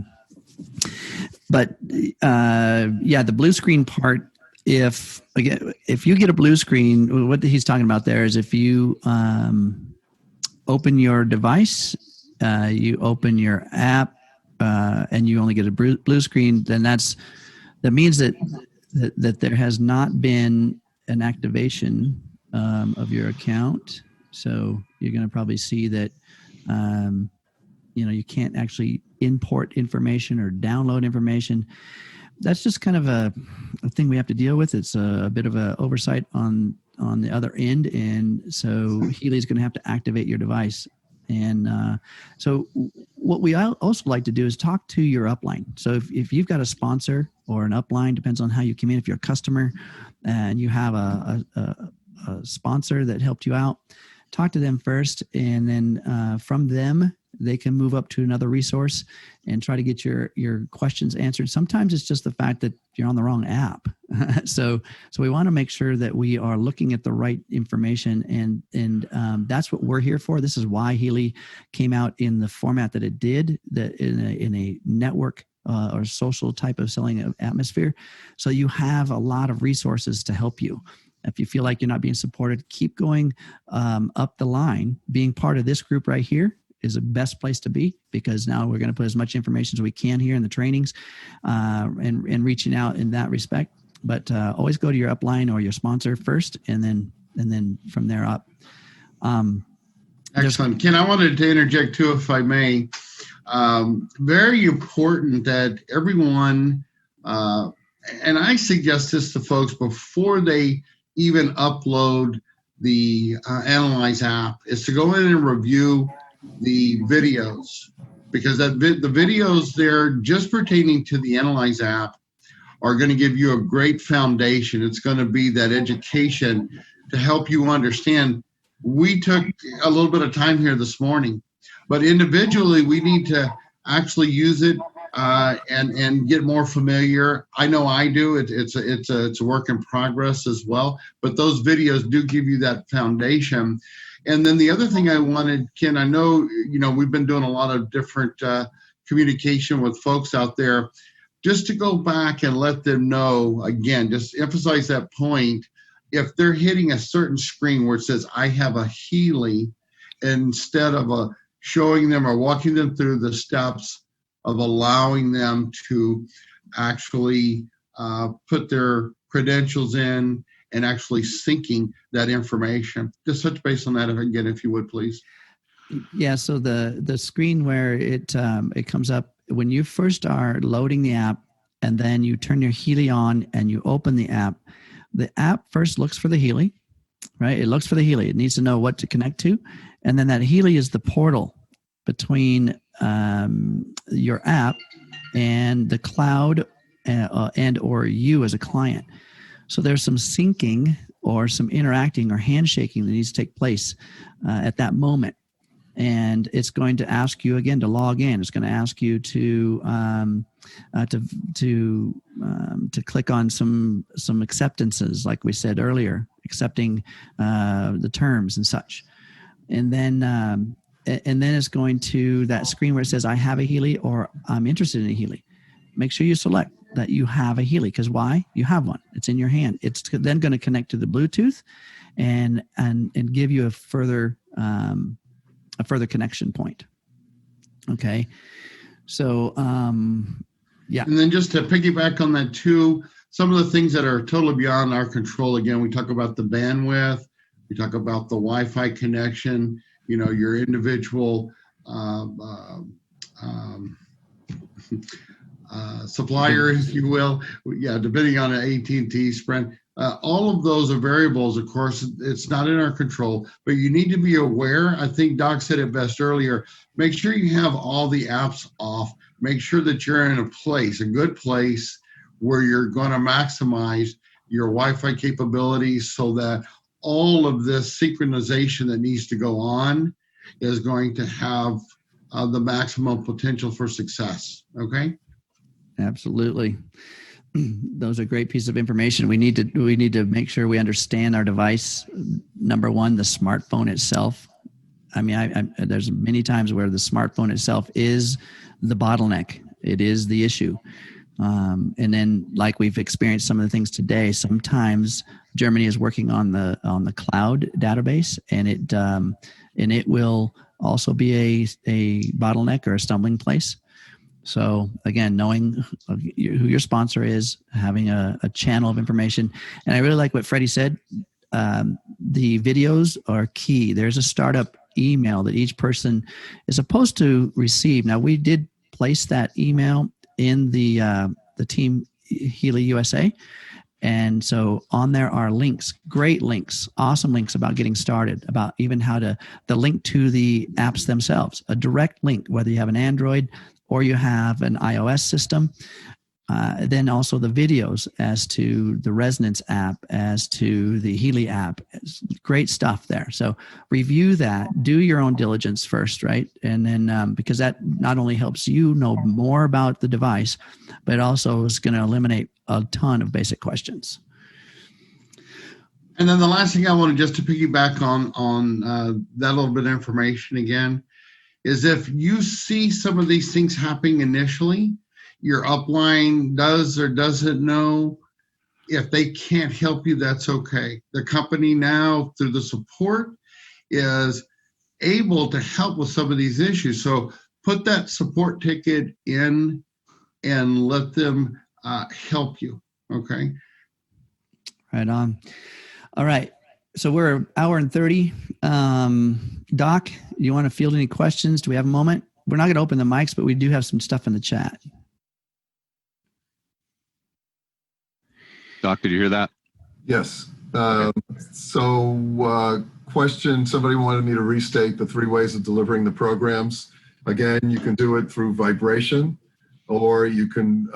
C: the blue screen part, if you get a blue screen, what he's talking about there is if you open your device, you open your app, and you only get a blue screen, then that means that there has not been an activation of your account. So you're going to probably see that you can't actually import information or download information. That's just kind of a thing we have to deal with. It's a bit of an oversight on the other end, and so Healy's going to have to activate your device. And so what we also like to do is talk to your upline. So if you've got a sponsor or an upline, depends on how you come in. If you're a customer and you have a sponsor that helped you out, talk to them first, and then from them, they can move up to another resource and try to get your questions answered. Sometimes it's just the fact that you're on the wrong app. So we want to make sure that we are looking at the right information, and that's what we're here for. This is why Healy came out in the format that it did, that in a network or social type of selling atmosphere. So you have a lot of resources to help you. If you feel like you're not being supported, keep going up the line. Being part of this group right here is the best place to be, because now we're going to put as much information as we can here in the trainings and reaching out in that respect. But always go to your upline or your sponsor first, and then from there up.
D: Excellent. Ken, I wanted to interject too, if I may. Very important that everyone, and I suggest this to folks before they even upload the Analyze app, is to go in and review the videos, because the videos there just pertaining to the Analyze app are going to give you a great foundation. It's going to be that education to help you understand. We took a little bit of time here this morning, but individually we need to actually use it and get more familiar. I know I do. It's a work in progress as well, but those videos do give you that foundation. And then the other thing I wanted, Ken, I know, we've been doing a lot of different communication with folks out there, just to go back and let them know, again, just emphasize that point. If they're hitting a certain screen where it says, I have a Healy, instead of showing them or walking them through the steps of allowing them to actually put their credentials in and actually syncing that information. Just touch base on that again, if you would, please.
C: Yeah. So the screen where it comes up when you first are loading the app, and then you turn your Healy on and you open the app first looks for the Healy, right? It looks for the Healy. It needs to know what to connect to, and then that Healy is the portal between your app and the cloud and or you as a client. So there's some syncing or some interacting or handshaking that needs to take place at that moment. And it's going to ask you again to log in. It's going to ask you to click on some acceptances, like we said earlier, accepting the terms and such. And then it's going to that screen where it says, I have a Healy, or I'm interested in a Healy. Make sure you select that you have a Healy, because why? You have one. It's in your hand. It's then going to connect to the Bluetooth and give you a further connection point. Okay. So, yeah.
D: And then just to piggyback on that too, some of the things that are totally beyond our control. Again, we talk about the bandwidth, we talk about the Wi-Fi connection, your individual supplier, if you will. Yeah, depending on an AT&T, Sprint. All of those are variables, of course, it's not in our control, but you need to be aware. I think Doc said it best earlier. Make sure you have all the apps off. Make sure that you're in a good place where you're going to maximize your Wi-Fi capabilities so that all of this synchronization that needs to go on is going to have the maximum potential for success. Okay?
C: Absolutely. Those are great pieces of information. We need to make sure we understand our device. Number one, the smartphone itself. I mean, there's many times where the smartphone itself is the bottleneck. It is the issue. And then, like we've experienced some of the things today, sometimes Germany is working on the cloud database, and it will also be a bottleneck or a stumbling place. So again, knowing who your sponsor is, having a channel of information. And I really like what Freddie said. The videos are key. There's a startup email that each person is supposed to receive. Now, we did place that email in the team Healy USA. And so on there are links, great links, awesome links about getting started, about even the link to the apps themselves, a direct link, whether you have an Android or you have an iOS system. Then also the videos as to the Resonance app, as to the Healy app. Great stuff there. So review that, do your own diligence first, right? And then because that not only helps you know more about the device, but it also is going to eliminate a ton of basic questions.
D: And then the last thing I wanted just to piggyback on that little bit of information again is if you see some of these things happening initially, your upline does or doesn't know. If they can't help you, that's okay. The company now, through the support, is able to help with some of these issues. So put that support ticket in and let them help you, okay?
C: Right on. All right. So we're an hour and 30. Doc, you want to field any questions? Do we have a moment? We're not going to open the mics, but we do have some stuff in the chat.
A: Doc, did you hear that?
B: Yes. Question, somebody wanted me to restate the 3 ways of delivering the programs. Again, you can do it through vibration, or you can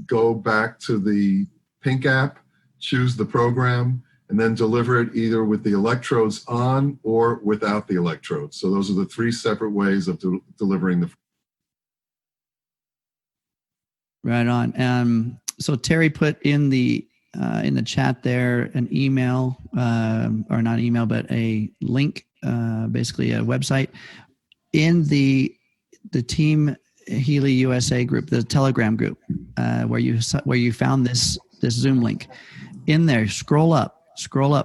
B: go back to the Pink app, choose the program, and then deliver it either with the electrodes on or without the electrodes. So those are the 3 separate ways of delivering the.
C: Right on. So Terry put in the chat there an email, or not email, but a link, basically a website in the Team Healy USA group, the Telegram group, where you found this Zoom link. In there, scroll up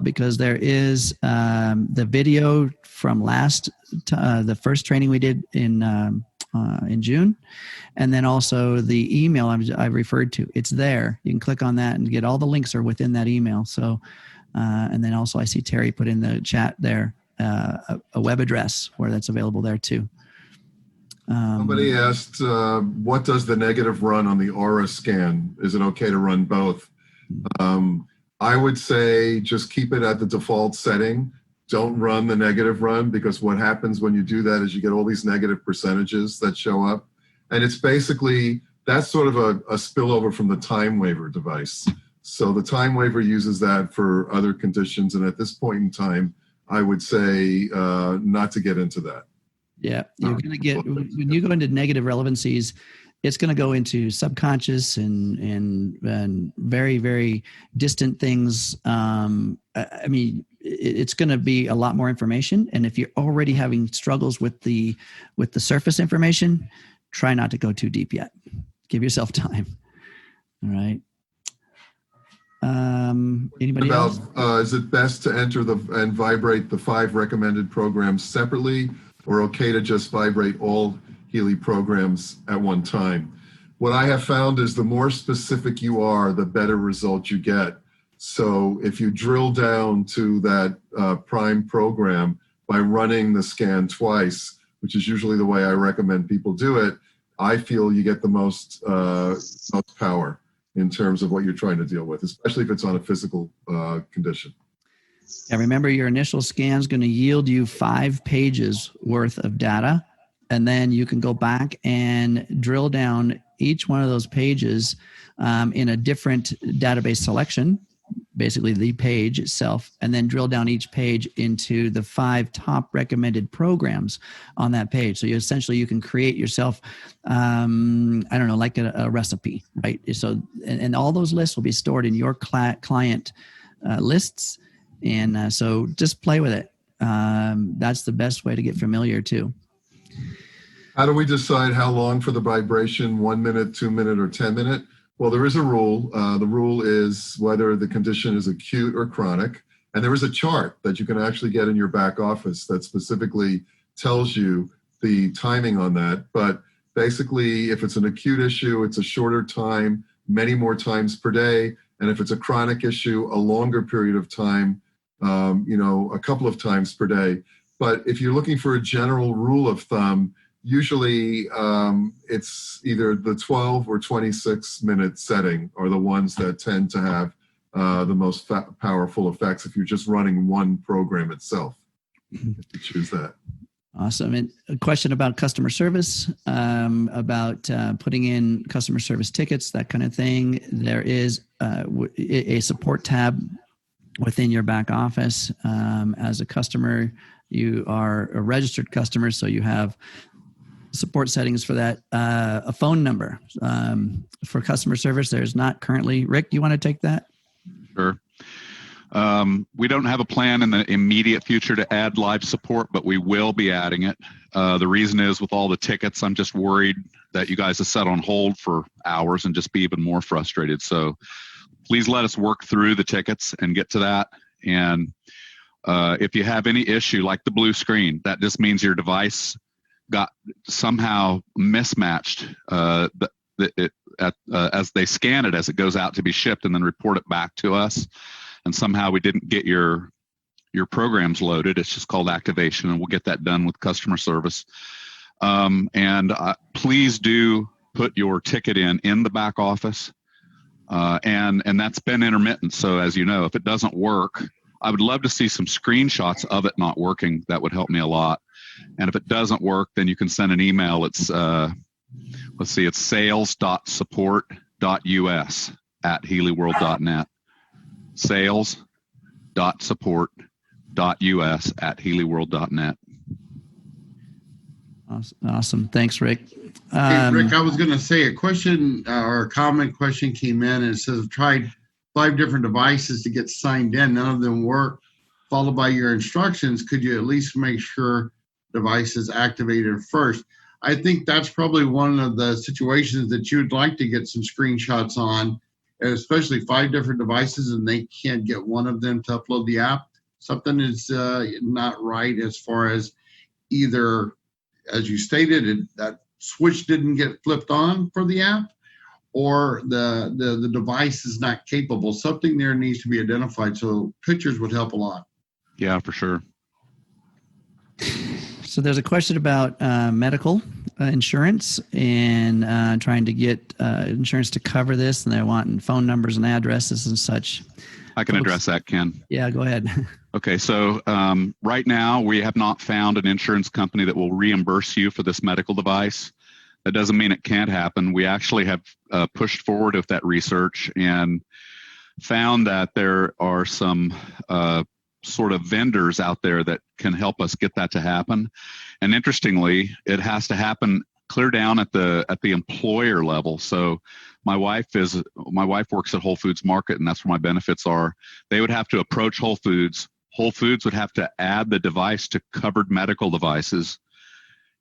C: because there is the video from the first training we did in June, and then also the email I referred to. It's there. You can click on that and get all the links are within that email. So, and then also I see Terry put in the chat there a web address where that's available there too.
B: Somebody asked, what does the negative run on the aura scan? Is it okay to run both? I would say just keep it at the default setting. Don't run the negative run, because what happens when you do that is you get all these negative percentages that show up. And it's basically, that's sort of a spillover from the time waver device. So the time waver uses that for other conditions. And at this point in time, I would say not to get into that.
C: Yeah, you're going to get, when you go into negative relevancies, it's going to go into subconscious and very, very distant things. I mean, it's going to be a lot more information. And if you're already having struggles with the surface information, try not to go too deep yet. Give yourself time. All right. Anybody else?
B: Is it best to enter and vibrate the 5 recommended programs separately, or okay to just vibrate all Healy programs at one time? What I have found is the more specific you are, the better result you get. So if you drill down to that prime program by running the scan twice, which is usually the way I recommend people do it, I feel you get the most power. in terms of what you're trying to deal with, especially if it's on a physical condition.
C: And remember, your initial scan is going to yield you 5 pages worth of data. And then you can go back and drill down each one of those pages in a different database selection, basically the page itself, and then drill down each page into the 5 top recommended programs on that page. So you can create yourself, I don't know, like a recipe, right? So, and all those lists will be stored in your client lists. And so just play with it. That's the best way to get familiar too.
B: How do we decide how long for the vibration, 1 minute, 2 minute, or 10 minute? Well, there is a rule. The rule is whether the condition is acute or chronic. And there is a chart that you can actually get in your back office that specifically tells you the timing on that. But basically, if it's an acute issue, it's a shorter time, many more times per day. And if it's a chronic issue, a longer period of time, a couple of times per day. But if you're looking for a general rule of thumb, usually it's either the 12 or 26 minute setting are the ones that tend to have the most powerful effects if you're just running one program itself. If you choose that.
C: Awesome. And a question about customer service, about putting in customer service tickets, that kind of thing. There is a support tab within your back office. As a customer, you are a registered customer, so you have support settings for that. A phone number for customer service, there's not currently. Rick, do you want to take that?
A: Sure. We don't have a plan in the immediate future to add live support, but we will be adding it. The reason is with all the tickets, I'm just worried that you guys have set on hold for hours and just be even more frustrated. So please let us work through the tickets and get to that. And if you have any issue like the blue screen, that just means your device got somehow mismatched as they scan it as it goes out to be shipped and then report it back to us. And somehow we didn't get your programs loaded. It's just called activation, and we'll get that done with customer service. And please do put your ticket in the back office. And that's been intermittent. So as you know, if it doesn't work, I would love to see some screenshots of it not working. That would help me a lot. And if it doesn't work, then you can send an email. It's it's sales.support.us@healyworld.net. sales.support.us@healyworld.net.
C: Awesome. Thanks, Rick.
D: Hey, Rick, I was going to say a question or a comment question came in, and it says, I've tried 5 different devices to get signed in. None of them work. Followed by your instructions, could you at least make sure device is activated first? I think that's probably one of the situations that you'd like to get some screenshots on, especially 5 different devices and they can't get one of them to upload the app. Something is not right as far as either, as you stated, that switch didn't get flipped on for the app, or the device is not capable. Something there needs to be identified. So pictures would help a lot.
A: Yeah, for sure.
C: So there's a question about medical insurance and trying to get insurance to cover this, and they're wanting phone numbers and addresses and such.
A: I can address that, Ken.
C: Yeah, go ahead.
A: Okay, so right now we have not found an insurance company that will reimburse you for this medical device. That doesn't mean it can't happen. We actually have pushed forward with that research and found that there are some sort of vendors out there that can help us get that to happen. And interestingly, it has to happen clear down at the employer level. So my wife works at Whole Foods Market, and that's where my benefits are. They would have to approach Whole Foods. Whole Foods would have to add the device to covered medical devices,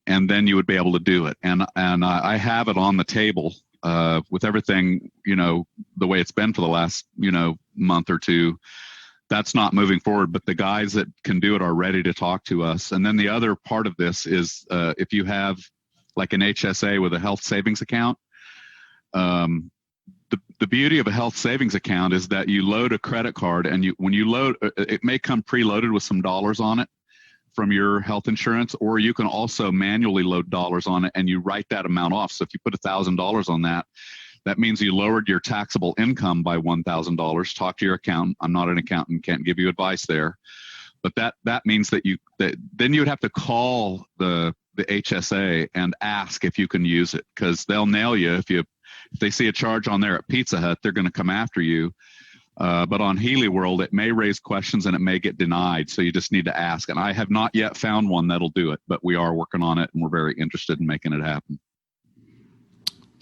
A: and then you would be able to do it. And I have it on the table with everything, the way it's been for the last, month or two. That's not moving forward, but the guys that can do it are ready to talk to us. And then the other part of this is if you have like an HSA with a health savings account, the beauty of a health savings account is that you load a credit card, and when you load, it may come preloaded with some dollars on it from your health insurance, or you can also manually load dollars on it and you write that amount off. So if you put $1,000 on that, That means you lowered your taxable income by $1,000. Talk to your accountant. I'm not an accountant, can't give you advice there. But that means that then you would have to call the HSA and ask if you can use it, because they'll nail you if they see a charge on there at Pizza Hut, they're going to come after you. But on Healy World, it may raise questions and it may get denied. So you just need to ask. And I have not yet found one that'll do it, but we are working on it and we're very interested in making it happen.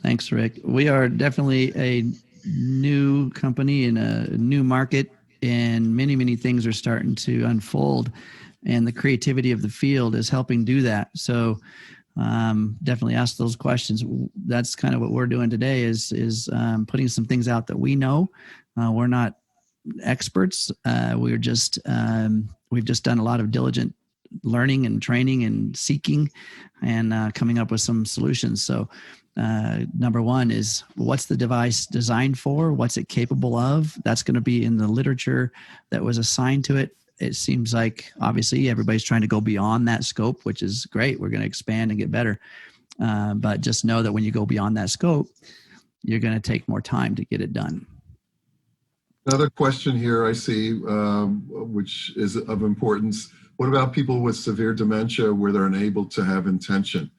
C: Thanks, Rick. We are definitely a new company in a new market, and many, many things are starting to unfold, and the creativity of the field is helping do that. So definitely ask those questions. That's kind of what we're doing today is putting some things out that we know. We're not experts. We've just done a lot of diligent learning and training and seeking and coming up with some solutions. So number one is, what's the device designed for? What's it capable of? That's going to be in the literature that was assigned to it. It seems like obviously everybody's trying to go beyond that scope, which is great. We're going to expand and get better. But just know that when you go beyond that scope, you're going to take more time to get it done.
B: Another question here I see, which is of importance. What about people with severe dementia where they're unable to have intention?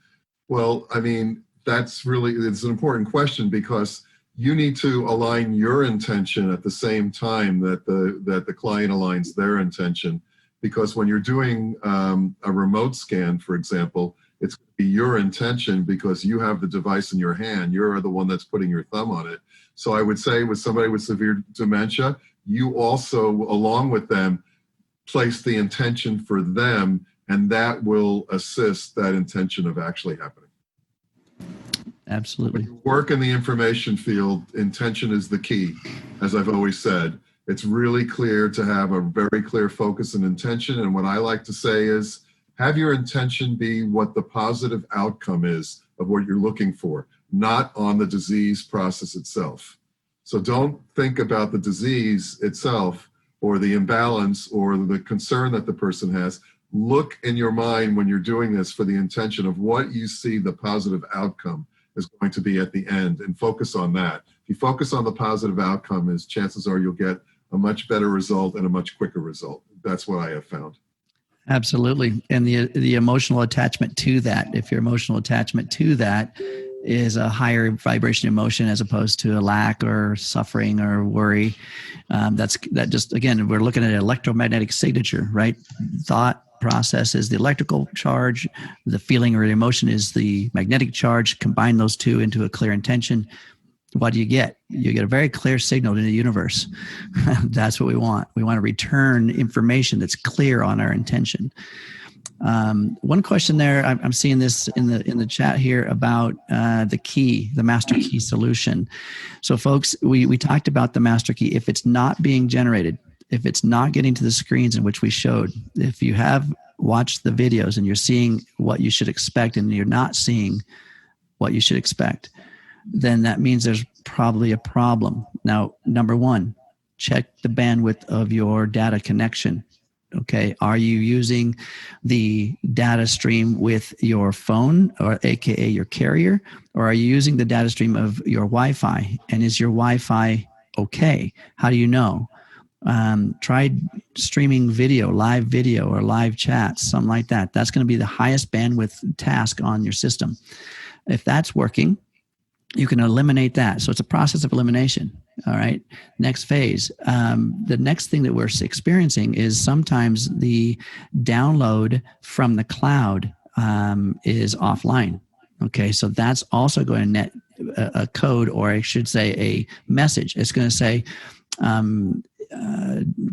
B: Well, I mean, it's an important question, because you need to align your intention at the same time that the client aligns their intention. Because when you're doing a remote scan, for example, it's going to be your intention because you have the device in your hand. You're the one that's putting your thumb on it. So I would say with somebody with severe dementia, you also, along with them, place the intention for them, and that will assist that intention of actually happening.
C: Absolutely.
B: When you work in the information field, intention is the key, as I've always said. It's really clear to have a very clear focus and intention. And what I like to say is, have your intention be what the positive outcome is of what you're looking for, not on the disease process itself. So don't think about the disease itself or the imbalance or the concern that the person has. Look in your mind when you're doing this for the intention of what you see the positive outcome is going to be at the end, and focus on that. If you focus on the positive outcome, chances are you'll get a much better result and a much quicker result. That's what I have found.
C: Absolutely. And the emotional attachment to that, if your emotional attachment to that is a higher vibration emotion as opposed to a lack or suffering or worry, again, we're looking at an electromagnetic signature, right? Thought process is the electrical charge, the feeling or the emotion is the magnetic charge. Combine those two into a clear intention. What do you get? You get a very clear signal to the universe. That's what we want. We want to return information that's clear on our intention. One question there, I'm seeing this in the chat here about the key, the master key solution. So folks, we talked about the master key. If it's not being generated, if it's not getting to the screens in which we showed, if you have watched the videos and you're seeing what you should expect and you're not seeing what you should expect, then that means there's probably a problem. Now, number one, check the bandwidth of your data connection. Okay, are you using the data stream with your phone, or AKA your carrier, or are you using the data stream of your Wi-Fi? And is your Wi-Fi okay? How do you know? Try streaming video, live video or live chats, something like that. That's going to be the highest bandwidth task on your system. If that's working, you can eliminate that. So it's a process of elimination. All right. Next phase. The next thing that we're experiencing is sometimes the download from the cloud is offline. Okay. So that's also going to net a code, or I should say a message. It's going to say,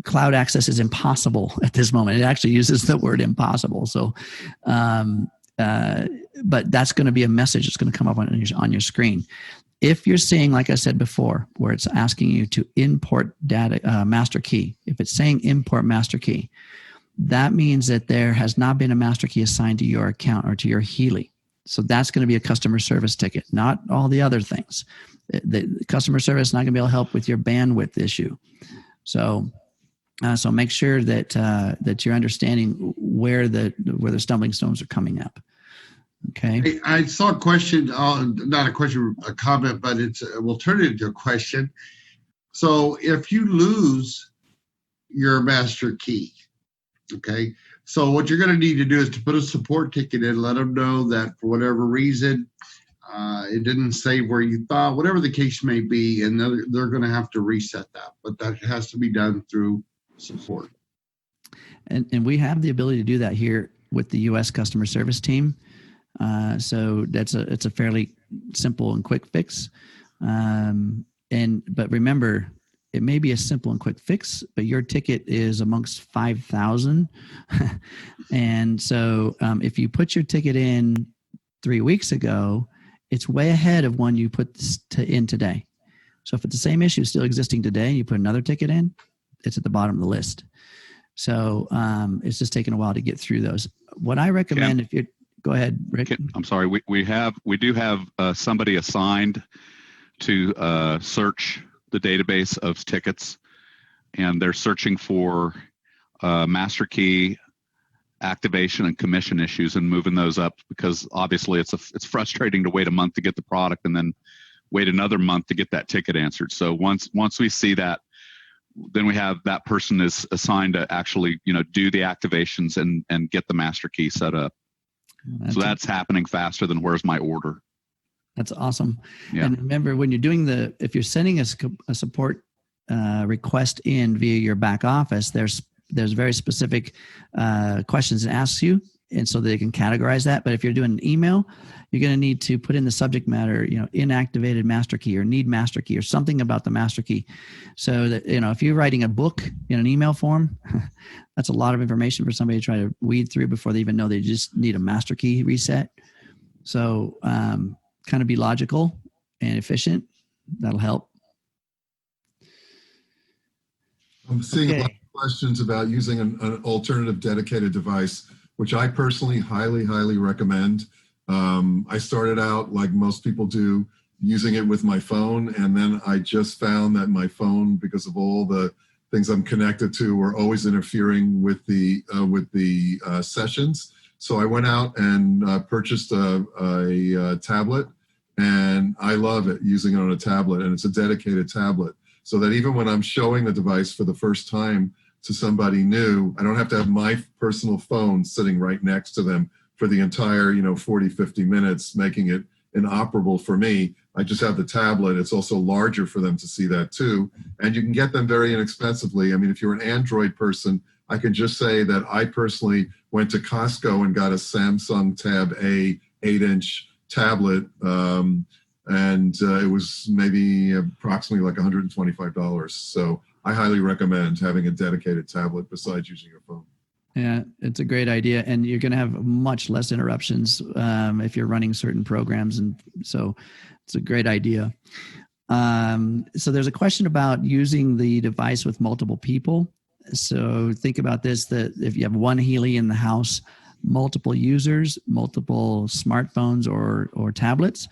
C: cloud access is impossible at this moment. It actually uses the word impossible. So, but that's going to be a message that's going to come up on your screen. If you're seeing, like I said before, where it's asking you to import data, master key, if it's saying import master key, that means that there has not been a master key assigned to your account or to your Healy. So that's going to be a customer service ticket, not all the other things. The customer service is not going to be able to help with your bandwidth issue. So make sure that you're understanding where the stumbling stones are coming up. Okay.
D: I saw a question, not a question, a comment, but we'll turn it into a question. So if you lose your master key, okay, so what you're going to need to do is to put a support ticket in, let them know that for whatever reason, it didn't save where you thought, whatever the case may be, and they're going to have to reset that. But that has to be done through support.
C: And we have the ability to do that here with the U.S. customer service team. So it's a fairly simple and quick fix. But remember, it may be a simple and quick fix, but your ticket is amongst 5,000. And so if you put your ticket in 3 weeks ago, it's way ahead of one you put in today. So if it's the same issue still existing today, and you put another ticket in, it's at the bottom of the list. So it's just taking a while to get through those. What I recommend, if you go ahead, Rick.
A: I'm sorry. We do have somebody assigned to search the database of tickets, and they're searching for master key activation and commission issues and moving those up, because obviously it's frustrating to wait a month to get the product and then wait another month to get that ticket answered. So once we see that, then we have that person is assigned to actually do the activations and get the master key set up. So that's happening faster than where's my order.
C: That's awesome.
A: Yeah.
C: And remember, when you're doing if you're sending a support request in via your back office, there's very specific questions it asks you, and so they can categorize that. But if you're doing an email, you're going to need to put in the subject matter, inactivated master key or need master key or something about the master key. So that, if you're writing a book in an email form, that's a lot of information for somebody to try to weed through before they even know they just need a master key reset. So kind of be logical and efficient. That'll help.
B: I'm seeing a lot of questions about using an alternative dedicated device, which I personally highly, highly recommend. I started out, like most people do, using it with my phone, and then I just found that my phone, because of all the things I'm connected to, were always interfering with the sessions. So I went out and purchased a tablet, and I love it, using it on a tablet, and it's a dedicated tablet. So that even when I'm showing the device for the first time to somebody new, I don't have to have my personal phone sitting right next to them for the entire 40, 50 minutes, making it inoperable for me. I just have the tablet. It's also larger for them to see that too. And you can get them very inexpensively. I mean, if you're an Android person, I can just say that I personally went to Costco and got a Samsung Tab A 8-inch tablet. And it was maybe approximately like $125. So I highly recommend having a dedicated tablet besides using your phone.
C: Yeah, it's a great idea. And you're going to have much less interruptions if you're running certain programs. And so it's a great idea. So there's a question about using the device with multiple people. So think about this, that if you have one Healy in the house, multiple users, multiple smartphones or tablets,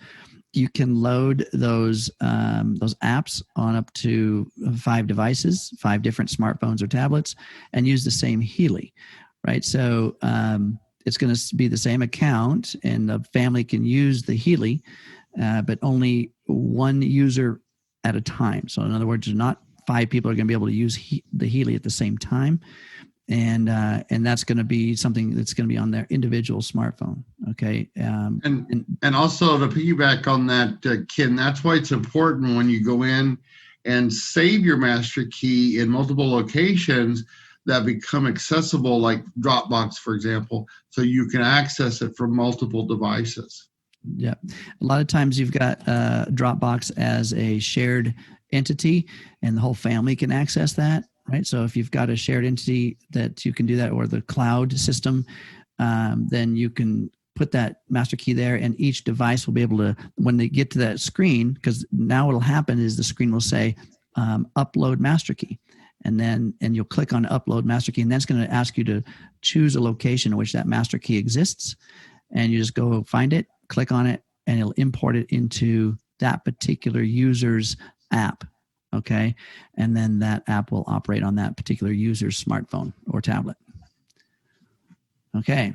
C: you can load those apps on up to 5 devices, 5 different smartphones or tablets, and use the same Healy, right? So it's going to be the same account, and the family can use the Healy, but only one user at a time. So in other words, not 5 people are going to be able to use the Healy at the same time. And that's going to be something that's going to be on their individual smartphone. Okay.
D: And also to piggyback on that, Ken, that's why it's important when you go in and save your master key in multiple locations that become accessible, like Dropbox, for example, so you can access it from multiple devices.
C: Yeah. A lot of times you've got Dropbox as a shared entity, and the whole family can access that. Right. So if you've got a shared entity that you can do that, or the cloud system, then you can put that master key there, and each device will be able to, when they get to that screen, because now what'll happen is the screen will say upload master key. And you'll click on upload master key, and that's going to ask you to choose a location in which that master key exists. And you just go find it, click on it, and it'll import it into that particular user's app. Okay. And then that app will operate on that particular user's smartphone or tablet. Okay.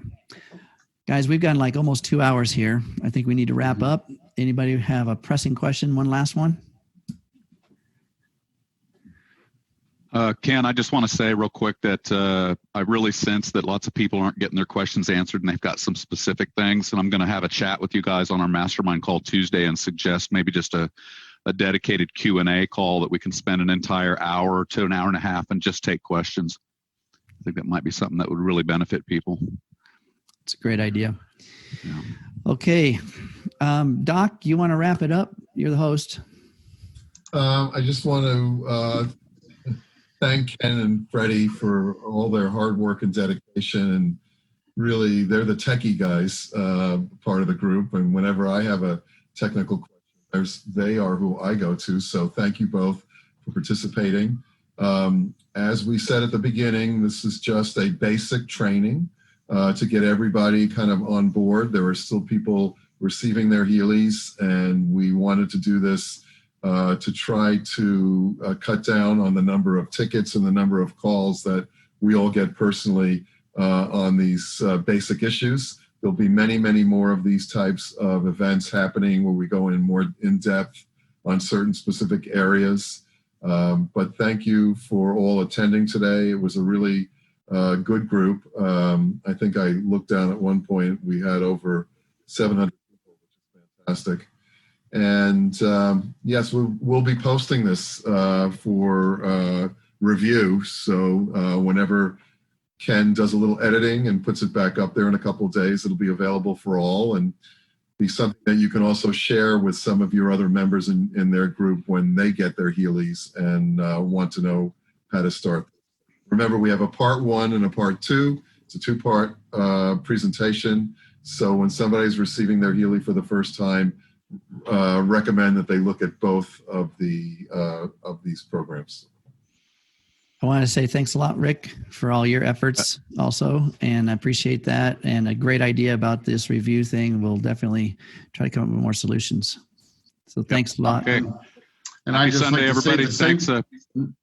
C: Guys, we've gotten like almost 2 hours here. I think we need to wrap up. Anybody have a pressing question? One last one?
A: Ken, I just want to say real quick that I really sense that lots of people aren't getting their questions answered, and they've got some specific things. And I'm going to have a chat with you guys on our mastermind call Tuesday and suggest maybe just a dedicated Q&A call that we can spend an entire hour to an hour and a half and just take questions. I think that might be something that would really benefit people.
C: It's a great idea.
A: Yeah.
C: Okay. Doc, you want to wrap it up? You're the host.
B: I just want to thank Ken and Freddie for all their hard work and dedication. And really, they're the techie guys, part of the group. And whenever I have a technical question, they are who I go to. So thank you both for participating. As we said at the beginning, this is just a basic training to get everybody kind of on board. There are still people receiving their Healys, and we wanted to do this to try to cut down on the number of tickets and the number of calls that we all get personally on these basic issues. There'll be many, many more of these types of events happening where we go in more in depth on certain specific areas. But thank you for all attending today. It was a really good group. I think I looked down at one point, we had over 700 people, which is fantastic. And yes, we'll be posting this for review. So whenever Ken does a little editing and puts it back up there in a couple of days, it'll be available for all and be something that you can also share with some of your other members in their group when they get their Healys and want to know how to start. Remember, we have a part 1 and a part 2. It's a 2-part presentation. So when somebody's receiving their Healy for the first time, recommend that they look at both of these programs.
C: I want to say thanks a lot, Rick, for all your efforts also, and I appreciate that. And a great idea about this review thing. We'll definitely try to come up with more solutions. So thanks a lot.
A: Okay.
D: And
A: Happy
D: I just
A: Sunday,
D: like to say
A: everybody.
D: the same-
A: Thanks.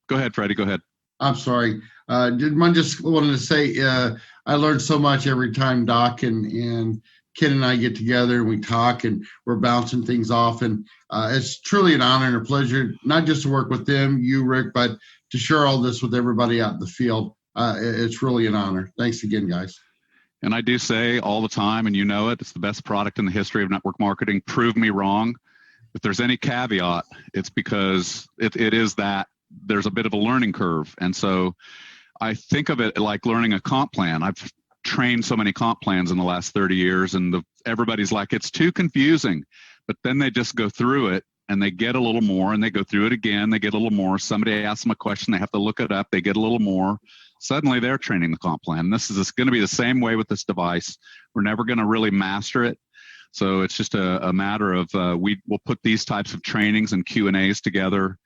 A: Go ahead, Freddie. Go ahead.
D: I'm sorry. I just wanted to say I learned so much every time Doc and Ken and I get together and we talk and we're bouncing things off. And it's truly an honor and a pleasure, not just to work with them, you, Rick, but to share all this with everybody out in the field. It's really an honor. Thanks again, guys.
A: And I do say all the time, and you know it, it's the best product in the history of network marketing. Prove me wrong. If there's any caveat, it's because it is that there's a bit of a learning curve. And so I think of it like learning a comp plan. I've trained so many comp plans in the last 30 years, and everybody's like, it's too confusing. But then they just go through it and they get a little more, and they go through it again, they get a little more. Somebody asks them a question, they have to look it up, they get a little more. Suddenly they're training the comp plan. And this is going to be the same way with this device. We're never going to really master it. So it's just a matter of we'll put these types of trainings and Q&As together,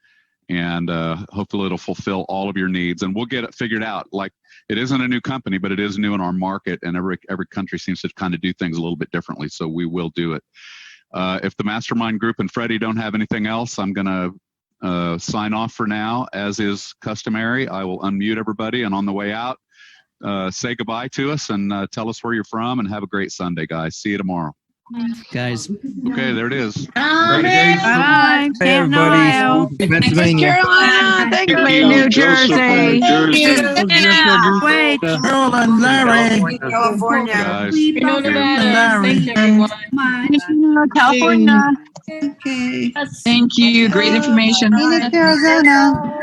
A: and hopefully it'll fulfill all of your needs, and we'll get it figured out. Like, it isn't a new company, but it is new in our market, and every country seems to kind of do things a little bit differently. So we will do it. If the mastermind group and Freddie don't have anything else, I'm going to sign off for now. As is customary, I will unmute everybody, and on the way out, say goodbye to us and tell us where you're from, and have a great Sunday, guys. See you tomorrow.
C: Guys.
A: Okay, there it is.
E: Bye. Canton, Ohio.
F: Pennsylvania.
E: Carolina. Thank you. New Jersey. Wait.
F: Maryland, Larry.
E: California.
A: Guys,
F: Nevada.
E: Thank you, everyone. California.
F: Okay.
E: Thank you. Great information.
F: Arizona.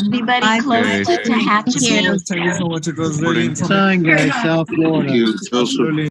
G: Anybody close to Hatchet?
F: Time, guys. South Florida.